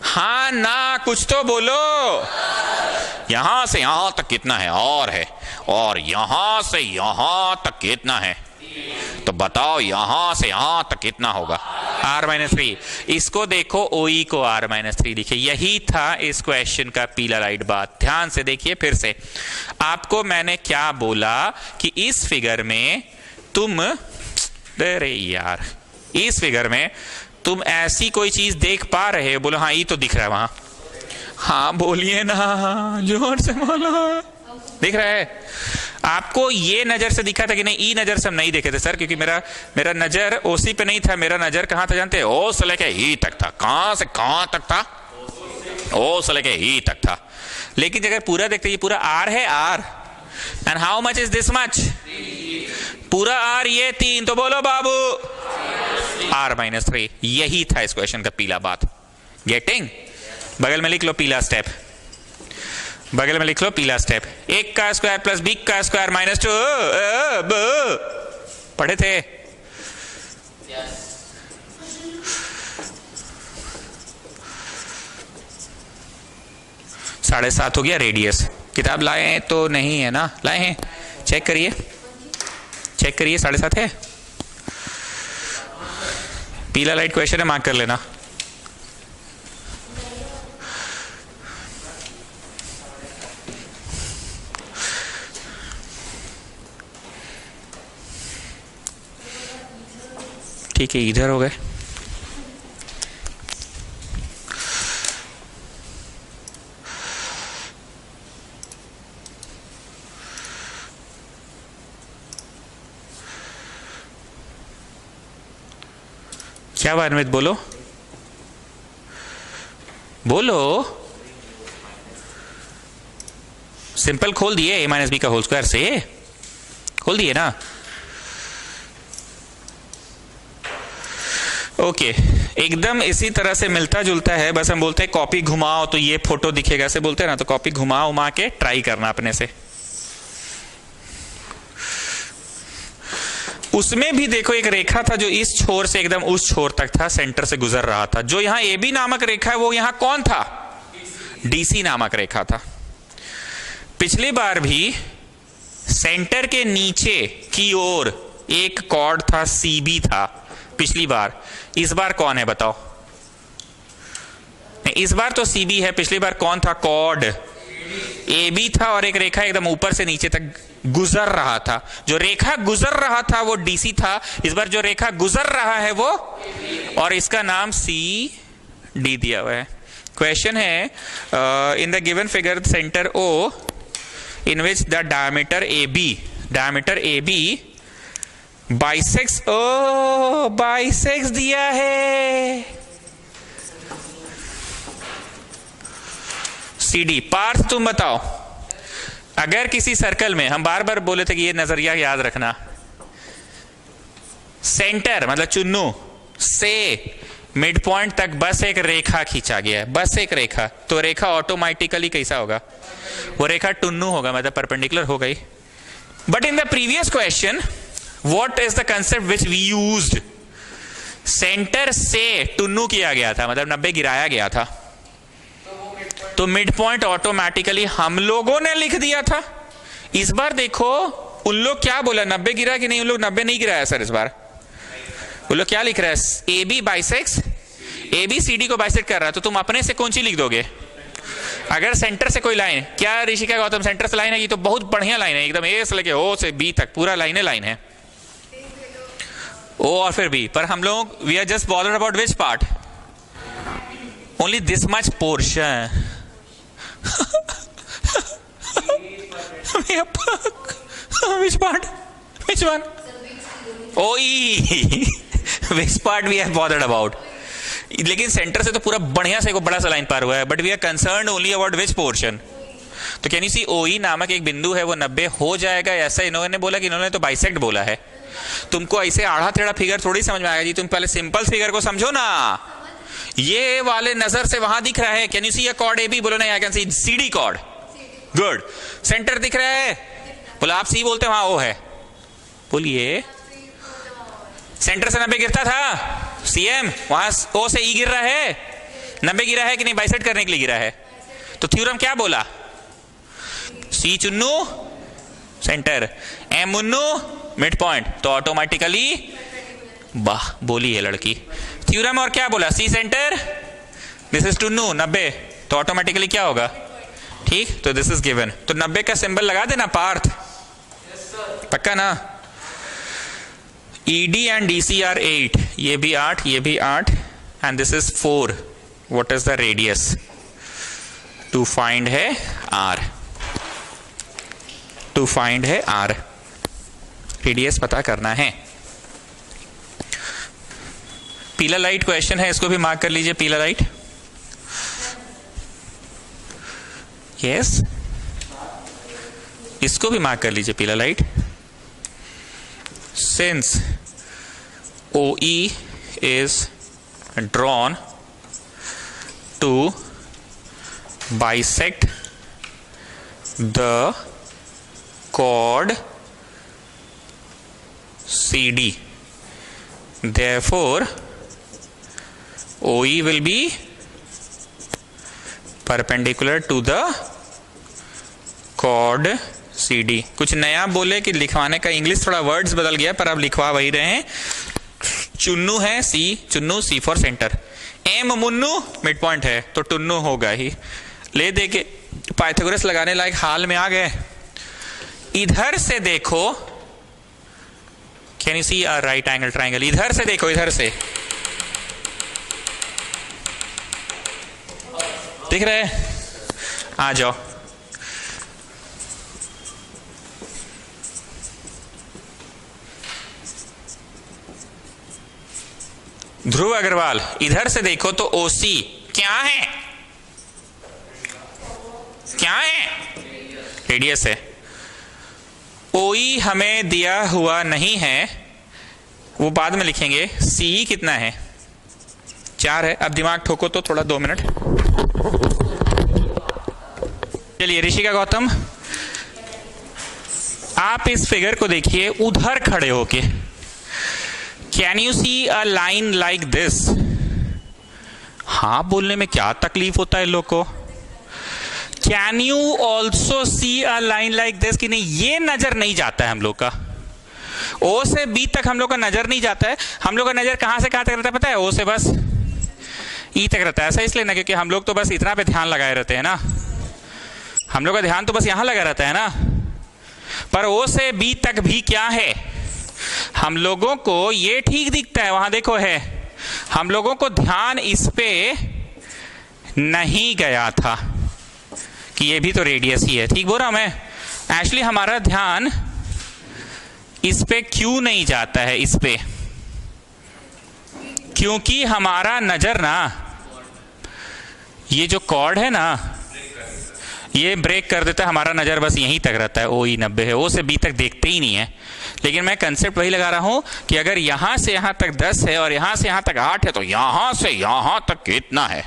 Speaker 1: हाँ ना, कुछ तो बोलो. यहां से यहां तक कितना है? और है. और यहां से यहां तक कितना है? तो बताओ यहां से यहां तक कितना होगा? r-3. इसको देखो, OE को r-3 लिखे. यही था इस क्वेश्चन का पीला लाइट बात. ध्यान से देखिए फिर से. आपको मैंने क्या बोला कि इस फिगर में तुम, अरे यार, इस फिगर में तुम ऐसी कोई चीज देख पा रहे हो? बोलो हाँ, ये तो दिख रहा है वहां. हाँ बोलिए ना, जोर से बोलो. दिख रहा है? आपको ये नजर से दिखा था कि नहीं? ई नजर से हम नहीं देखे थे सर, क्योंकि मेरा नजर ओसी पे नहीं था. मेरा नजर कहां था जानते? ओ से लेके ई तक था. कहां से कहां तक था? ओ से लेके ई तक था. लेकिन अगर पूरा देखते, ये पूरा आर है, R. And how much is this much? पूरा आर ये 3, तो बोलो बाबू r-3. यही था इस क्वेश्चन का पीला बात. गेटिंग? बगल में लिख लो पीला स्टेप. बगल में लिख लो पीला स्टेप. 1 का स्क्वायर प्लस b का स्क्वायर -2 पढ़े थे? साढ़े 7 हो गया रेडियस. किताब लाए हैं तो नहीं है ना? लाए हैं, चेक करिए, चेक करिए. 7.5 है. पीला लाइट क्वेश्चन है, मार्क कर लेना. ठीक है, इधर हो गए. क्या वानवित? बोलो बोलो. सिंपल खोल दिए, a-b का होल स्क्वायर से खोल दिए ना? ओके, एकदम इसी तरह से मिलता जुलता है. बस हम बोलते हैं कॉपी घुमाओ तो ये फोटो दिखेगा, ऐसे बोलते हैं ना. तो कॉपी घुमा उमा के ट्राई करना अपने से. उसमें भी देखो एक रेखा था जो इस छोर से एकदम उस छोर तक था, सेंटर से गुजर रहा था। जो यहां ए बी नामक रेखा है वो यहां कौन था? डीसी नामक रेखा था। पिछली बार भी सेंटर के नीचे की ओर एक कॉर्ड था, सीबी था पिछली बार। इस बार कौन है बताओ? इस बार तो सीबी है, पिछली बार कौन था? कॉर्ड ए बी था और एक रेखा एकदम ऊपर से नीचे तक गुजर रहा था। जो रेखा गुजर रहा था वो डीसी था, इस बार जो रेखा गुजर रहा है वो, और इसका नाम सी डी दिया हुआ है। क्वेश्चन है in the given figure centre O in which the diameter A B bisects, O bisects दिया है सीडी। पार्थ तुम बताओ, अगर किसी सर्कल में, हम बार बार बोले थे कि ये नजरिया याद रखना, सेंटर मतलब चुन्नू से मिड पॉइंट तक बस एक रेखा खींचा गया है, बस एक रेखा, तो रेखा ऑटोमेटिकली कैसा होगा? वो रेखा टुन्नू होगा, मतलब परपेंडिकुलर हो गई। But in the previous question what is the concept which we used? Centre से टुन्नू किया गया था, मतलब 90 गिराया गया था, तो मिड पॉइंट ऑटोमेटिकली हम लोगों ने लिख दिया था। इस बार देखो उन लोग क्या बोला, 90 गिरा कि नहीं? उन लोग 90 नहीं गिराया सर। इस बार उन लोग क्या लिख रहा है? A B bisects, A B C D को बाइसेक्ट कर रहा है, तो तुम अपने से कौन सी लिख दोगे? अगर सेंटर से कोई लाइन, क्या ऋषिका गौतम सेंटर से लाइन है? ये तो बहुत बढ़िया लाइन है, एकदम ए से लेके ओ से बी तक पूरा लाइन है ओ और फिर बी। पर हम लोग we are just bothered about which part? Only this much portion. Which part? Which one? OE. Which part we are bothered about? लेकिन सेंटर से तो पूरा बढ़िया से एक बड़ा सा लाइन पार हुआ है, but we are concern only about which portion. तो कैन यू सी OE नामक एक बिंदु है वो 90 हो जाएगा, ऐसा इन्होंने बोला कि इन्होंने तो बाइसेक्ट बोला है। तुमको ऐसे आड़ा टेढ़ा फिगर थोड़ी समझ में आएगा जी, तुम पहले सिंपल फिगर को समझो ना। ये वाले नजर से वहां दिख रहा है, can you see a chord A B? बोलो नहीं, I can see CD chord. Good. Centre दिख रहा है? बोला आप सी बोलते, वहां ओ है, बोलिए। सेंटर से 90 गिरता था सीएम, वहां ओ से ई गिर रहा है, 90 गिरा है कि नहीं? बाइसेक्ट करने के लिए गिरा है। तो थ्योरम क्या बोला? C Chunnu center, M Munnu mid point, तो ऑटोमेटिकली वाह बोली है लड़की। थ्योरम और क्या बोला? C center, this is Tunnu 90, तो ऑटोमेटिकली क्या होगा? ठीक, तो दिस इज गिवन। तो 90 का सिंबल लगा देना पार्थ, पक्का ना? ED and DC are 8, ये भी 8, ये भी 8, and this is 4. What is the radius? To find है R. To find है R. Radius पता करना है। पीला लाइट क्वेश्चन है, इसको भी मार्क कर लीजिए। पीला लाइट, यस, इसको भी मार्क कर लीजिए। पीला light, since OE is drawn to bisect the chord CD, therefore OE will be perpendicular to the chord CD। कुछ नया बोले कि लिखवाने का इंग्लिश थोड़ा वर्ड्स बदल गया, पर अब लिखवा वही रहे हैं। चुन्नू है, C Chunnu, C for center. M Munnu mid point है, तो टुन्नू होगा ही। ले दे के पाइथागोरस लगाने लायक हाल में आ गए। इधर से देखो, can you see a right angle triangle? इधर से देखो, इधर से दिख रहा है? आ जाओ। ध्रुव अग्रवाल, इधर से देखो तो OC क्या है? क्या है? रेडियस है। OE हमें दिया हुआ नहीं है, वो बाद में लिखेंगे। CE कितना है? 4 है। अब दिमाग ठोको तो थोड़ा 2 मिनट। चलिए ऋषिका गौतम, आप इस फिगर को देखिए उधर खड़े होके, can you see a line like this? हाँ बोलने में क्या तकलीफ होता है लोग को? Can you also see a line like this? कि नहीं, ये नजर नहीं जाता है हम लोग का। ओ से बी तक हम लोग का नजर नहीं जाता है। हम लोग का नजर कहां से कहां तक रहता है पता है? ओ से बस ई तक रहता है। ऐसा इसलिए ना क्योंकि हम लोग तो बस इतना पे ध्यान लगाए रहते हैं ना, हम लोग का ध्यान तो बस यहां लगा रहता है ना। पर ओ से बी तक भी क्या है, हम लोगों को ये ठीक दिखता है, वहां देखो है, हम लोगों को ध्यान इस पे नहीं गया था कि ये भी तो रेडियस ही है। ठीक बोल रहा हूं मैं? एक्चुअली हमारा ध्यान इस पे क्यों नहीं जाता है? इस पे क्योंकि हमारा नजर ना, ये जो कॉर्ड है ना, ये ब्रेक कर देता है, हमारा नजर बस यहीं तक रहता है। ओ ई 90 है, ओ से बी तक देखते ही नहीं है। लेकिन मैं कंसेप्ट वही लगा रहा हूं कि अगर यहां से यहां तक 10 है और यहां से यहां तक 8 है तो यहां से यहां तक कितना है?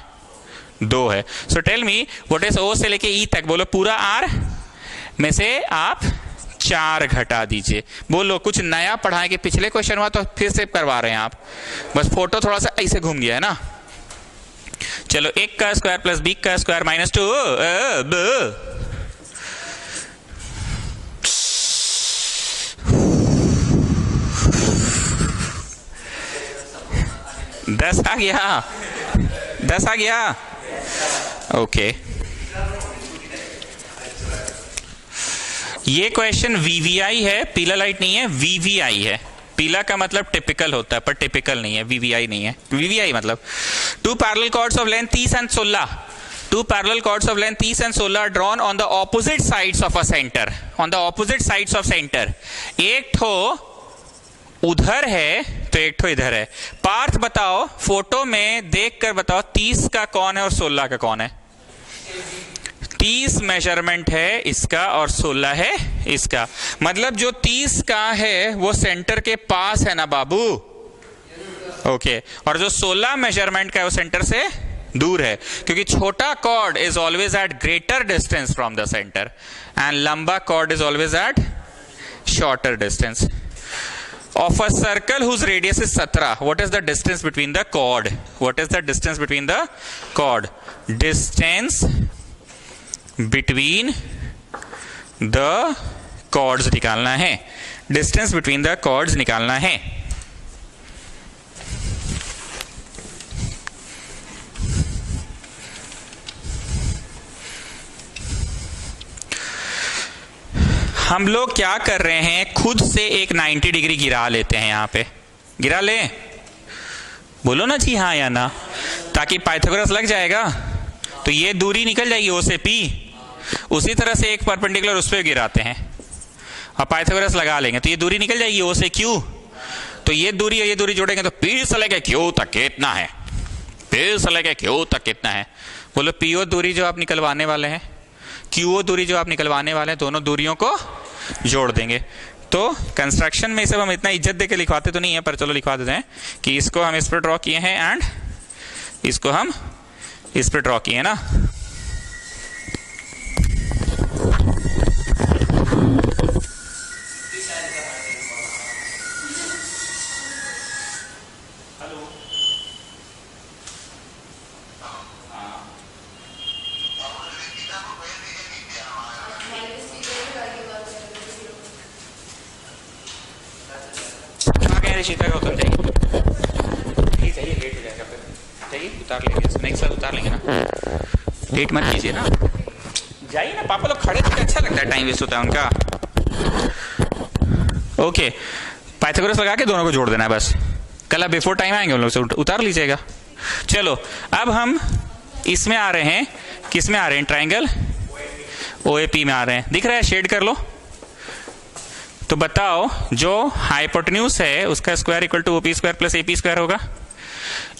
Speaker 1: 2 है। So tell me what is O से लेके ई तक? बोलो पूरा आर में से आप 4 घटा दीजिए। बोलो कुछ नया पढ़ाएं कि पिछले क्वेश्चन हुआ तो फिर से करवा रहे हैं आप? बस फोटो थोड़ा सा ऐसे घूम गया है ना। चलो 1 का स्क्वायर प्लस b का स्क्वायर माइनस 2 10 आ गया, 10 आ गया। ओके, ये क्वेश्चन वीवीआई है, पीला लाइट नहीं है, वीवीआई है। पीला का मतलब टिपिकल होता है पर टिपिकल नहीं है, वीवीआई नहीं है। वीवीआई मतलब 2 parallel chords of length 30 and 16, 2 parallel chords of length 30 and 16 drawn on the opposite sides of a centre, on the opposite sides of centre. एक ठो उधर है तो एक ठो इधर है। पार्थ बताओ, फोटो में देखकर बताओ 30 का कौन है और 16 का कौन है? 30 मेजरमेंट है इसका और 16 है इसका। मतलब जो 30 का है वो सेंटर के पास है ना बाबू? ओके। और जो 16 मेजरमेंट का है वो सेंटर से दूर है, क्योंकि छोटा chord is always at greater distance from the centre and लंबा chord is always at shorter distance. Of a circle whose radius is 17, what is the distance between the chord? What is the distance between the chord? Distance between the chords निकालना है। Distance between the chords निकालना है। हम लोग क्या कर रहे हैं, खुद से एक 90 डिग्री गिरा लेते हैं। यहां पे गिरा ले, बोलो ना जी हाँ या ना, ताकि पाइथागोरस लग जाएगा तो ये दूरी निकल जाएगी ओ से पी। उसी तरह से एक परपेंडिकुलर उस पर गिराते हैं और पाइथागोरस लगा लेंगे तो ये दूरी निकल जाएगी ओ से क्यू। तो ये दूरी और ये दूरी जोड़ेंगे तो पी से लेके क्यू तक कितना है? पी से लेके क्यू तक कितना है? बोलो पीओ दूरी जो आप निकलवाने वाले हैं, क्यूओ दूरी जो आप निकलवाने वाले हैं, दोनों दूरियों को जोड़ देंगे। तो कंस्ट्रक्शन में सब हम इतना इज्जत देके लिखवाते तो नहीं है, पर चलो लिखवा देते हैं कि इसको हम इस पर ड्रॉ किए हैं एंड इसको हम इस पर ड्रॉ किए ना। ऋषिका गौतम चाहिए, चाहिए लेट हो जाएगा फिर, चाहिए उतार लेंगे, नेक्स्ट साल उतार लेंगे ना, लेट मत कीजिए ना, जाइए ना। पापा लोग खड़े थे, अच्छा लगता है, टाइम वेस्ट होता है उनका। ओके, पाइथागोरस लगा के दोनों को जोड़ देना है बस। कल आप बिफोर टाइम आएंगे उन लोग से उतार लीजिएगा। चलो अब हम इसमें आ रहे हैं, किस में आ रहे हैं? ट्राइंगल ओएपी में आ रहे हैं। दिख रहा है? शेड कर लो। तो बताओ जो हाइपोटेन्यूज है उसका square equal to OP square plus AP square होगा।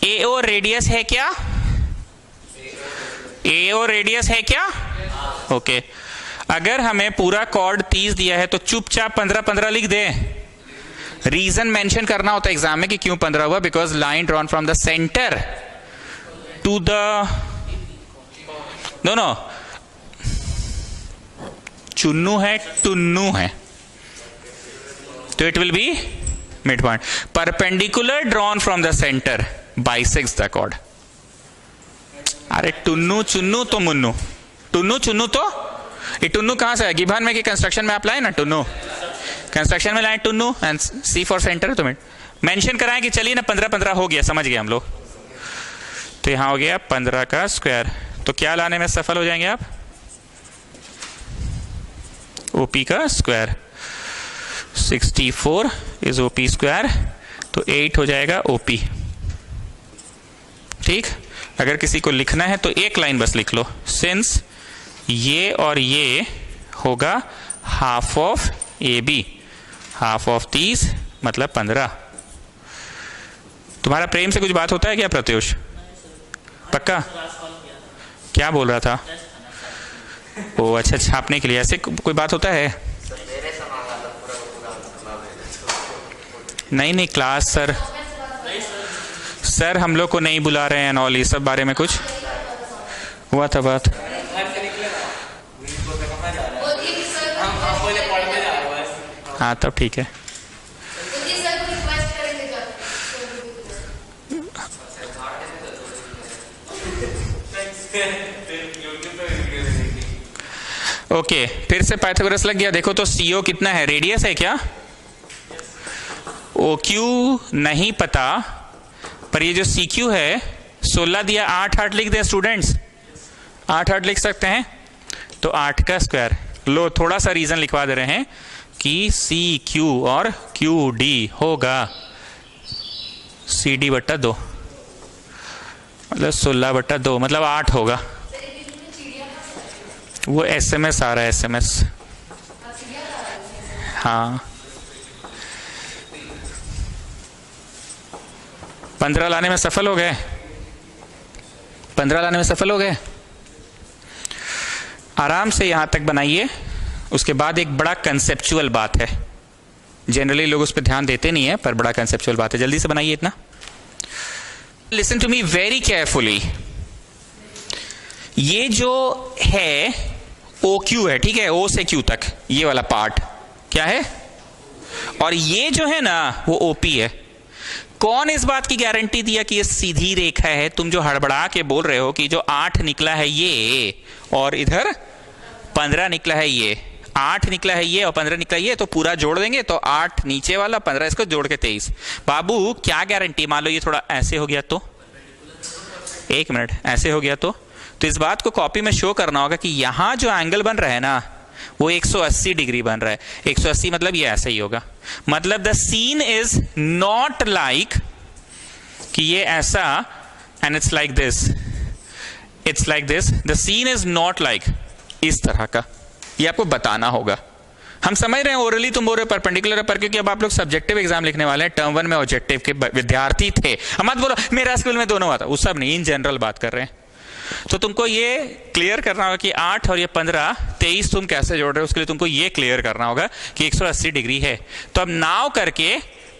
Speaker 1: एओ रेडियस है क्या? एओ रेडियस है क्या? ओके। अगर हमें पूरा कॉर्ड 30 दिया है तो चुपचाप 15-15 लिख दे। रीजन मेंशन करना होता है एग्जाम में कि क्यों 15 हुआ, because line drawn from the centre to the no Chunnu है, टुन्नू है, तो it will be mid point, perpendicular drawn from the centre bisects the chord. अरे टुन्नू चुन्नू तो मुन्नू, टुन्नू चुन्नू तो ये टुन्नू कहां से है? गिवन में कि कंस्ट्रक्शन में आप लाए ना टुन्नू, कंस्ट्रक्शन में लाए Tunnu and C for centre. तो मेंशन कराएं कि चलिए ना 15-15 हो गया, समझ गए हम लोग। तो यहां हो गया 15 का स्क्वायर, तो क्या लाने में सफल हो जाएंगे आप? ओपी का स्क्वायर, 64 इज ओपी स्क्वायर, तो 8 हो जाएगा ओपी। ठीक, अगर किसी को लिखना है तो एक लाइन बस लिख लो, सिंस ये और ये होगा half of A B, half of 30 मतलब 15। तुम्हारा प्रेम से कुछ बात होता है क्या प्रत्युष? पक्का? क्या बोल रहा था? ओ अच्छा, छापने के लिए ऐसे कोई बात होता है? नहीं नहीं क्लास सर हम लोग को नहीं बुला रहे हैं नॉल, ये सब बारे में कुछ हुआ था बात? हाँ तब ठीक है। ओके, फिर से पाइथागोरस लग गया। देखो तो CO कितना है, रेडियस है क्या? OQ नहीं पता, पर ये जो CQ है 16 दिया, 8 लिख दे स्टूडेंट्स, 8 लिख सकते हैं, तो 8 का स्क्वायर। लो थोड़ा सा रीजन लिखवा दे रहे हैं कि CQ और QD होगा CD/2, मतलब 16/2 मतलब 8 होगा। वो SMS आ रहा है, SMS। हाँ 15 लाने में सफल हो गए, 15 लाने में सफल हो गए। आराम से यहां तक बनाइए। उसके बाद एक बड़ा कंसेप्चुअल बात है, जनरली लोग उस पर ध्यान देते नहीं है, पर बड़ा कंसेप्चुअल बात है, जल्दी से बनाइए इतना। Listen to me very carefully. ये जो है OQ है, ठीक है, O से Q तक ये वाला पार्ट क्या है, और ये जो है ना वो OP है। कौन इस बात की गारंटी दिया कि ये सीधी रेखा है? तुम जो हड़बड़ा के बोल रहे हो कि जो 8 निकला है ये और इधर 15 निकला है, ये 8 निकला है ये और 15 निकला ये, तो पूरा जोड़ देंगे तो 8 नीचे वाला, 15 इसको जोड़ के 23। बाबू क्या गारंटी? मान लो ये थोड़ा ऐसे हो गया तो, एक मिनट, ऐसे हो गया तो इस बात को कॉपी में शो करना होगा कि यहां जो एंगल बन रहा है ना वो 180 डिग्री बन रहा है। 180 मतलब ये ऐसा ही होगा, मतलब the scene is not like कि ये ऐसा and it's like this, it's like this, the scene is not like इस तरह का। ये आपको बताना होगा। हम समझ रहे हैं ओरली तुम बोल रहे हो परपेंडिकुलर पर, क्योंकि अब आप लोग सब्जेक्टिव एग्जाम लिखने वाले हैं। टर्म 1 में ऑब्जेक्टिव के विद्यार्थी थे, हम मत बोलो मेरा स्कूल में दोनों आता, उस सब नहीं, इन जनरल बात कर रहे हैं। तो तुमको ये क्लियर करना होगा कि 8 और ये 15, 23 तुम कैसे जोड़ रहे हो, उसके लिए तुमको ये क्लियर करना होगा कि 180 डिग्री है। तो अब नाव करके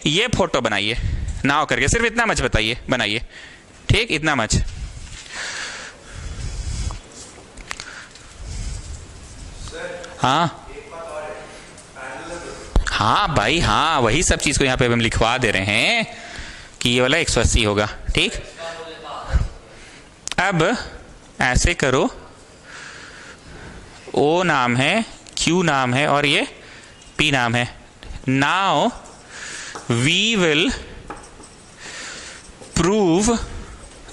Speaker 1: ये फोटो बनाइए, नाव करके सिर्फ इतना मच बताइए, बनाइए, ठीक, इतना मच। हाँ हाँ भाई हाँ, वही सब चीज को यहाँ पे हम लिखवा दे रहे हैं कि ये वाला 180 होगा, ठीक। अब ऐसे करो, O नाम है, Q नाम है और ये P नाम है। Now we will prove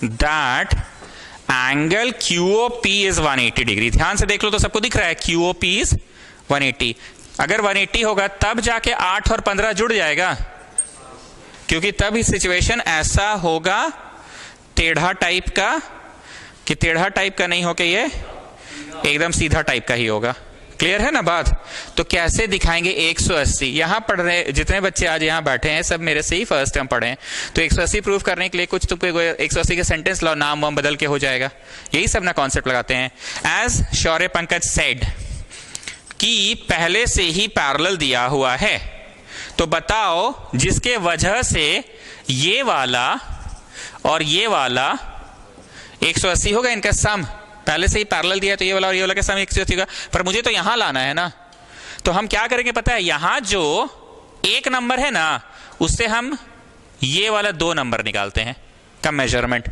Speaker 1: that angle QOP is 180 degree. ध्यान से देख लो तो सबको दिख रहा है QOP इज 180। अगर 180 होगा तब जाके 8 और 15 जुड़ जाएगा, क्योंकि तब ही सिचुएशन ऐसा होगा टेढ़ा टाइप का, कि टेढ़ा टाइप का नहीं होके ये एकदम सीधा टाइप का ही होगा। क्लियर है ना बात? तो कैसे दिखाएंगे 180? यहां पढ़ रहे जितने बच्चे आज यहां बैठे हैं सब मेरे से ही फर्स्ट टाइम पढ़े हैं, तो 180 प्रूव करने के लिए कुछ तुमको 180 के सेंटेंस लाओ, नाम वाम बदल के हो जाएगा। यही सब ना कॉन्सेप्ट लगाते हैं। एज शौर्य पंकज सेड कि पहले से ही पैरेलल दिया हुआ है, तो बताओ जिसके वजह से ये वाला और ये वाला 180 होगा, इनका सम पहले से ही पैरेलल दिया है, तो ये वाला और ये वाला का सम 180 होगा। पर मुझे तो यहां लाना है ना, तो हम क्या करेंगे पता है? यहां जो एक नंबर है ना उससे हम ये वाला 2 नंबर निकालते हैं का मेजरमेंट,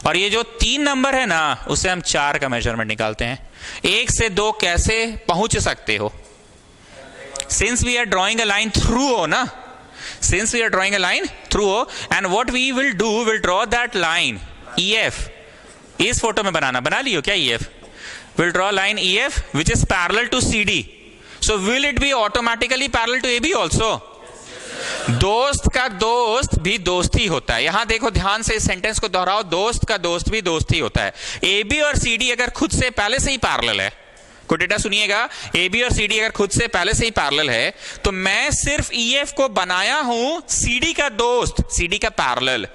Speaker 1: और ये जो 3 नंबर है ना उससे हम 4 का मेजरमेंट निकालते हैं। 1 से 2 कैसे पहुंच सकते हो? Since we are drawing a line through O ना, since we are drawing a line through O, and what we will do, will draw that line EF। इस फोटो में बना लियो क्या EF? Will draw line EF which is parallel to CD। So will it be automatically parallel to AB also? दोस्त का दोस्त भी दोस्त ही होता है। यहां देखो ध्यान से, इस सेंटेंस को दोहराओ, दोस्त का दोस्त भी दोस्त ही होता है। AB और CD अगर खुद से पहले से ही पैरेलल है, को डेटा सुनिएगा, AB और CD अगर खुद से पहले से ही पैरेलल है, तो मैं सिर्फ EF को बनाया हूं CD का दोस्त, CD का पैरेलल,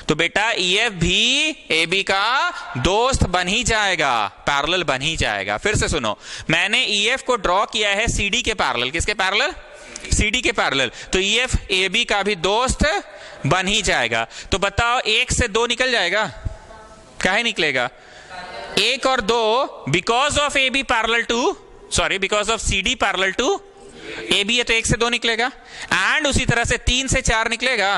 Speaker 1: तो बेटा EF भी AB का दोस्त बन ही जाएगा, पैरेलल बन ही जाएगा। फिर से सुनो, मैंने EF को ड्रॉ किया है CD के पैरेलल। किसके पैरेलल? CD के पैरेलल, तो EF AB का भी दोस्त बन ही जाएगा। तो बताओ 1 से 2 निकल जाएगा? काहे निकलेगा? 1 और 2 because of AB parallel to, sorry because of CD parallel to AB है, तो 1 से 2 निकलेगा। एंड उसी तरह से 3 से 4 निकलेगा।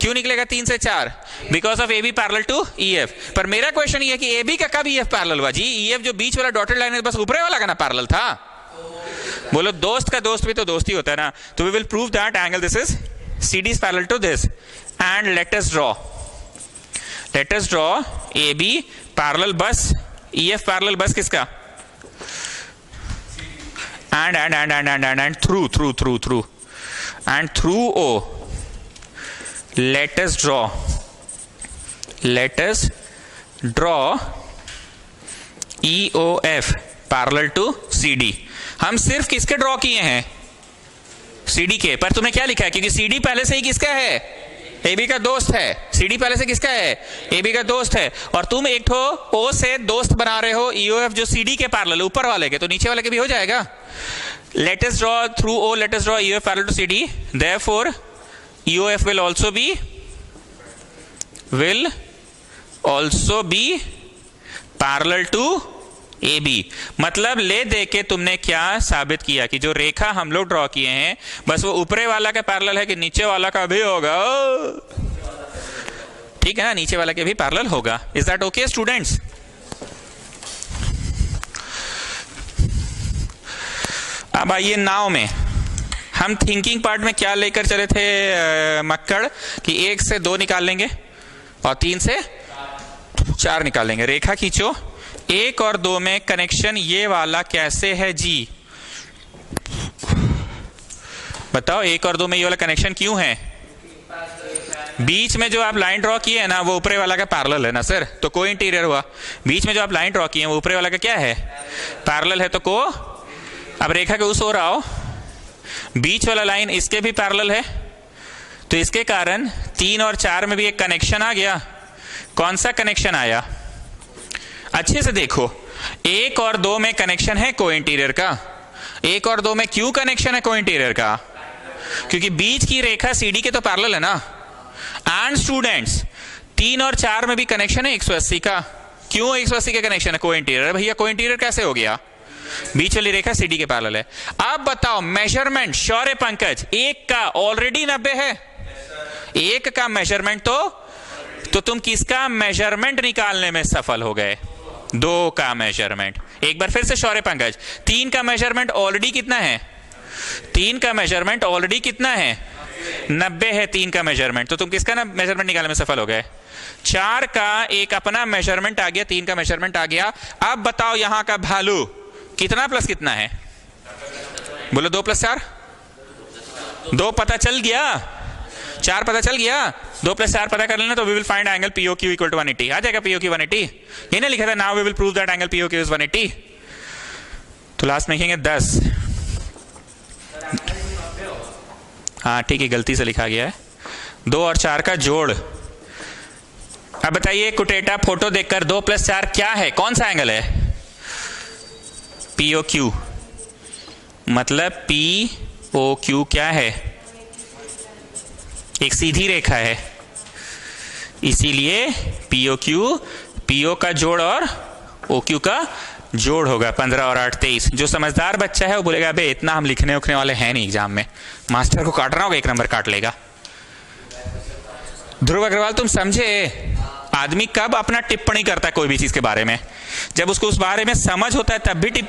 Speaker 1: क्यों निकलेगा 3 से 4? Because of AB parallel to EF। पर मेरा क्वेश्चन ये है कि AB का कब EF पैरेलल हुआ जी? EF जो बीच वाला डॉटेड लाइन है बस ऊपरे वाला का ना पैरेलल था। बोलो दोस्त का दोस्त भी तो दोस्त ही होता है ना। तो we will prove that angle this is CD is parallel to this, and let us draw AB parallel bus, EF parallel bus किसका? and through and through O, let us draw EOF parallel to CD। हम सिर्फ किसके draw किए हैं? CD के। पर तुमने क्या लिखा है? क्योंकि CD पहले से ही किसका है? AB का दोस्त है। CD पहले से किसका है? AB का दोस्त है। और तुम एक ठो O से दोस्त बना रहे हो EOF जो CD के पैरेलल, ऊपर वाले के, तो नीचे वाले के भी हो जाएगा। Let us draw through O, let us draw EOF parallel to CD, therefore EOF will also be parallel to AB। मतलब ले दे के तुमने क्या साबित किया कि जो रेखा हम लोग ड्रॉ किए हैं बस वो ऊपरे वाला का पैरेलल है कि नीचे वाला का भी होगा? ठीक है ना, नीचे वाला के भी पैरेलल होगा। Is that okay students? अब आइए नाव में। हम थिंकिंग पार्ट में क्या लेकर चले थे मक्कड़ कि 1 से 2 निकाल लेंगे और 3 से 4 निकालेंगे। रेखा खींचो। 1 और 2 में कनेक्शन ये वाला कैसे है जी? बताओ 1 और 2 में ये वाला कनेक्शन क्यों है? बीच में जो आप लाइन ड्रॉ किए है ना वो ऊपरे वाला का पैरेलल है ना सर, तो को इंटीरियर हुआ। बीच में जो आप लाइन ड्रॉ किए हैं वो ऊपरे वाला का क्या है? पैरेलल है, तो को। अब रेखा के उस ओर आओ, बीच वाला लाइन इसके भी पैरेलल है, तो इसके कारण 3 और 4 में भी एक कनेक्शन आ गया। कौन सा कनेक्शन आया? अच्छे से देखो, 1 और 2 में कनेक्शन है को इंटीरियर का। 1 और 2 में क्यों कनेक्शन है को इंटीरियर का? क्योंकि बीच की रेखा CD के तो पैरेलल है ना। एंड स्टूडेंट्स 3 और 4 में भी कनेक्शन है 180 का। क्यों 180 का कनेक्शन है को इंटीरियर? भैया को इंटीरियर कैसे हो गया? बीच वाली रेखा CD के पैरेलल है। अब बताओ मेजरमेंट, शौर्य पंकज, 1 का ऑलरेडी 90 है। 1 का मेजरमेंट तो तुम किसका मेजरमेंट निकालने में सफल हो गए? 2 का मेजरमेंट। एक बार फिर से शौर्य पंकज, 3 का मेजरमेंट ऑलरेडी कितना है? 3 का मेजरमेंट ऑलरेडी कितना है? 90 है 3 का मेजरमेंट, तो तुम किसका ना मेजरमेंट निकालने में सफल हो गए? 4 का एक अपना मेजरमेंट आ गया, 3 का मेजरमेंट आ गया। अब बताओ यहां का वैल्यू कितना प्लस कितना है? बोलो 2 + 4। 2 पता चल गया, 4 पता चल गया, 2 + 4 पता कर लेना, तो we will find angle POQ = 180। आ जाएगा POQ 180। ये नहीं लिखा था now we will prove that angle POQ is 180, तो लास्ट में लिखेंगे 10। हाँ ठीक है, गलती से लिखा गया है। 2 और 4 का जोड़। अब बताइए कुटेटा फोटो देखकर 2 + 4 क्या है? कौन सा एंगल है? POQ। मतलब POQ क्या है? एक सीधी रेखा है, इसीलिए POQ, PO का जोड़ और OQ का जोड़ होगा। 15 और 8 23। जो समझदार बच्चा है वो बोलेगा अबे इतना हम लिखने उखने वाले हैं नहीं एग्जाम में, मास्टर को काटना होगा 1 नंबर काट लेगा। ध्रुव अग्रवाल तुम समझे, आदमी कब अपना टिप्पणी करता है कोई भी चीज के बारे में? जब उसको उस बारे में समझ होता है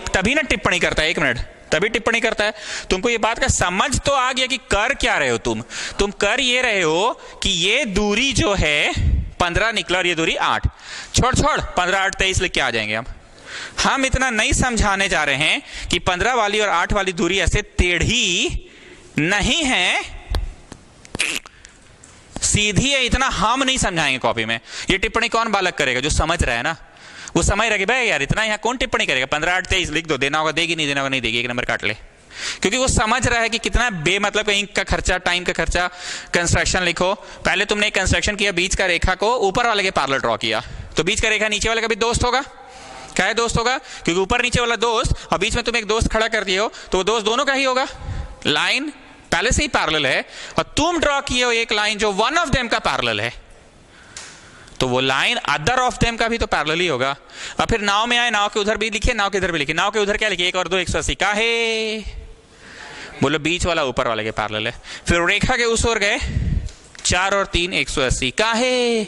Speaker 1: तभी ना टिप्पणी करता है। एक मिनट, तभी टिप्पणी करता है। तुमको ये बात का समझ तो आ गया कि कर क्या रहे हो तुम कर ये रहे हो कि ये दूरी जो है 15 निकला और ये दूरी 8, छोड़ 15 8 23 लिख के आ जाएंगे हम इतना नहीं समझाने जा रहे हैं कि 15 वाली और 8 वाली दूरी ऐसे टेढ़ी नहीं है, सीधी है, इतना हम नहीं समझाएंगे कॉपी में। ये टिप्पणी कौन बालक करेगा? जो समझ रहा है ना, वो समझ रहा है कि भाई यार इतना यहाँ कौन टिप्पणी करेगा, 15 8 23 लिख दो, देना होगा देगी, नहीं देना होगा नहीं देगी, एक नंबर काट ले। क्योंकि वो समझ रहा है कि कितना बेमतलब का इंक का खर्चा, टाइम का खर्चा। कंस्ट्रक्शन लिखो, पहले तुमने एक कंस्ट्रक्शन किया, बीच का रेखा को ऊपर वाले के पैरेलल ड्रॉ किया, तो बीच का रेखा नीचे वाले का भी दोस्त होगा। क्या है दोस्त होगा? क्योंकि ऊपर नीचे वाला दोस्त और बीच में तुम एक दोस्त खड़ा कर दिए हो, तो वो दोस्त दोनों का ही होगा। लाइन पहले से ही पैरेलल है और तुम ड्रॉ किए हो एक लाइन जो वन ऑफ देम का पैरेलल है, तो वो लाइन अदर ऑफ देम का भी तो पैरेलल ही होगा। और फिर नाव में आए, नाव के उधर भी लिखे, नाव के इधर भी लिखे। नाव के उधर क्या लिखे? 1 और 2 180 का है, बोलो बीच वाला ऊपर वाले के पैरेलल है। फिर रेखा के उस ओर गए, 4 और 3 180 का है,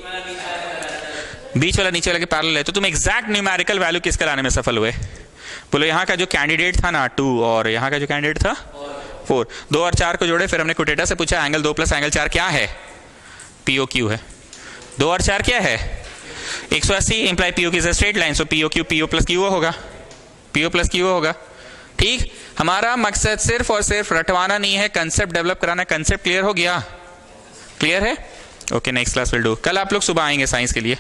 Speaker 1: बीच वाला नीचे वाले के पैरेलल है। तो तुम एग्जैक्ट न्यूमेरिकल वैल्यू किसका लाने में सफल हुए? बोलो यहाँ का जो कैंडिडेट था ना 2 और यहाँ का जो कैंडिडेट था 4, 2 और 4 को जोड़े। फिर हमने क्वोटेटा से पूछा एंगल 2 प्लस एंगल 4 क्या है? POQ है। 2 और 4 क्या है? 180 imply POQ is a straight line, so POQ PO plus QO होगा, PO प्लस QO होगा। ठीक, हमारा मकसद सिर्फ और सिर्फ रटवाना नहीं है, कंसेप्ट डेवलप कराना। कंसेप्ट क्लियर हो गया? क्लियर है? Okay, next class will do. कल आप लोग सुबह आएंगे साइंस के लिए।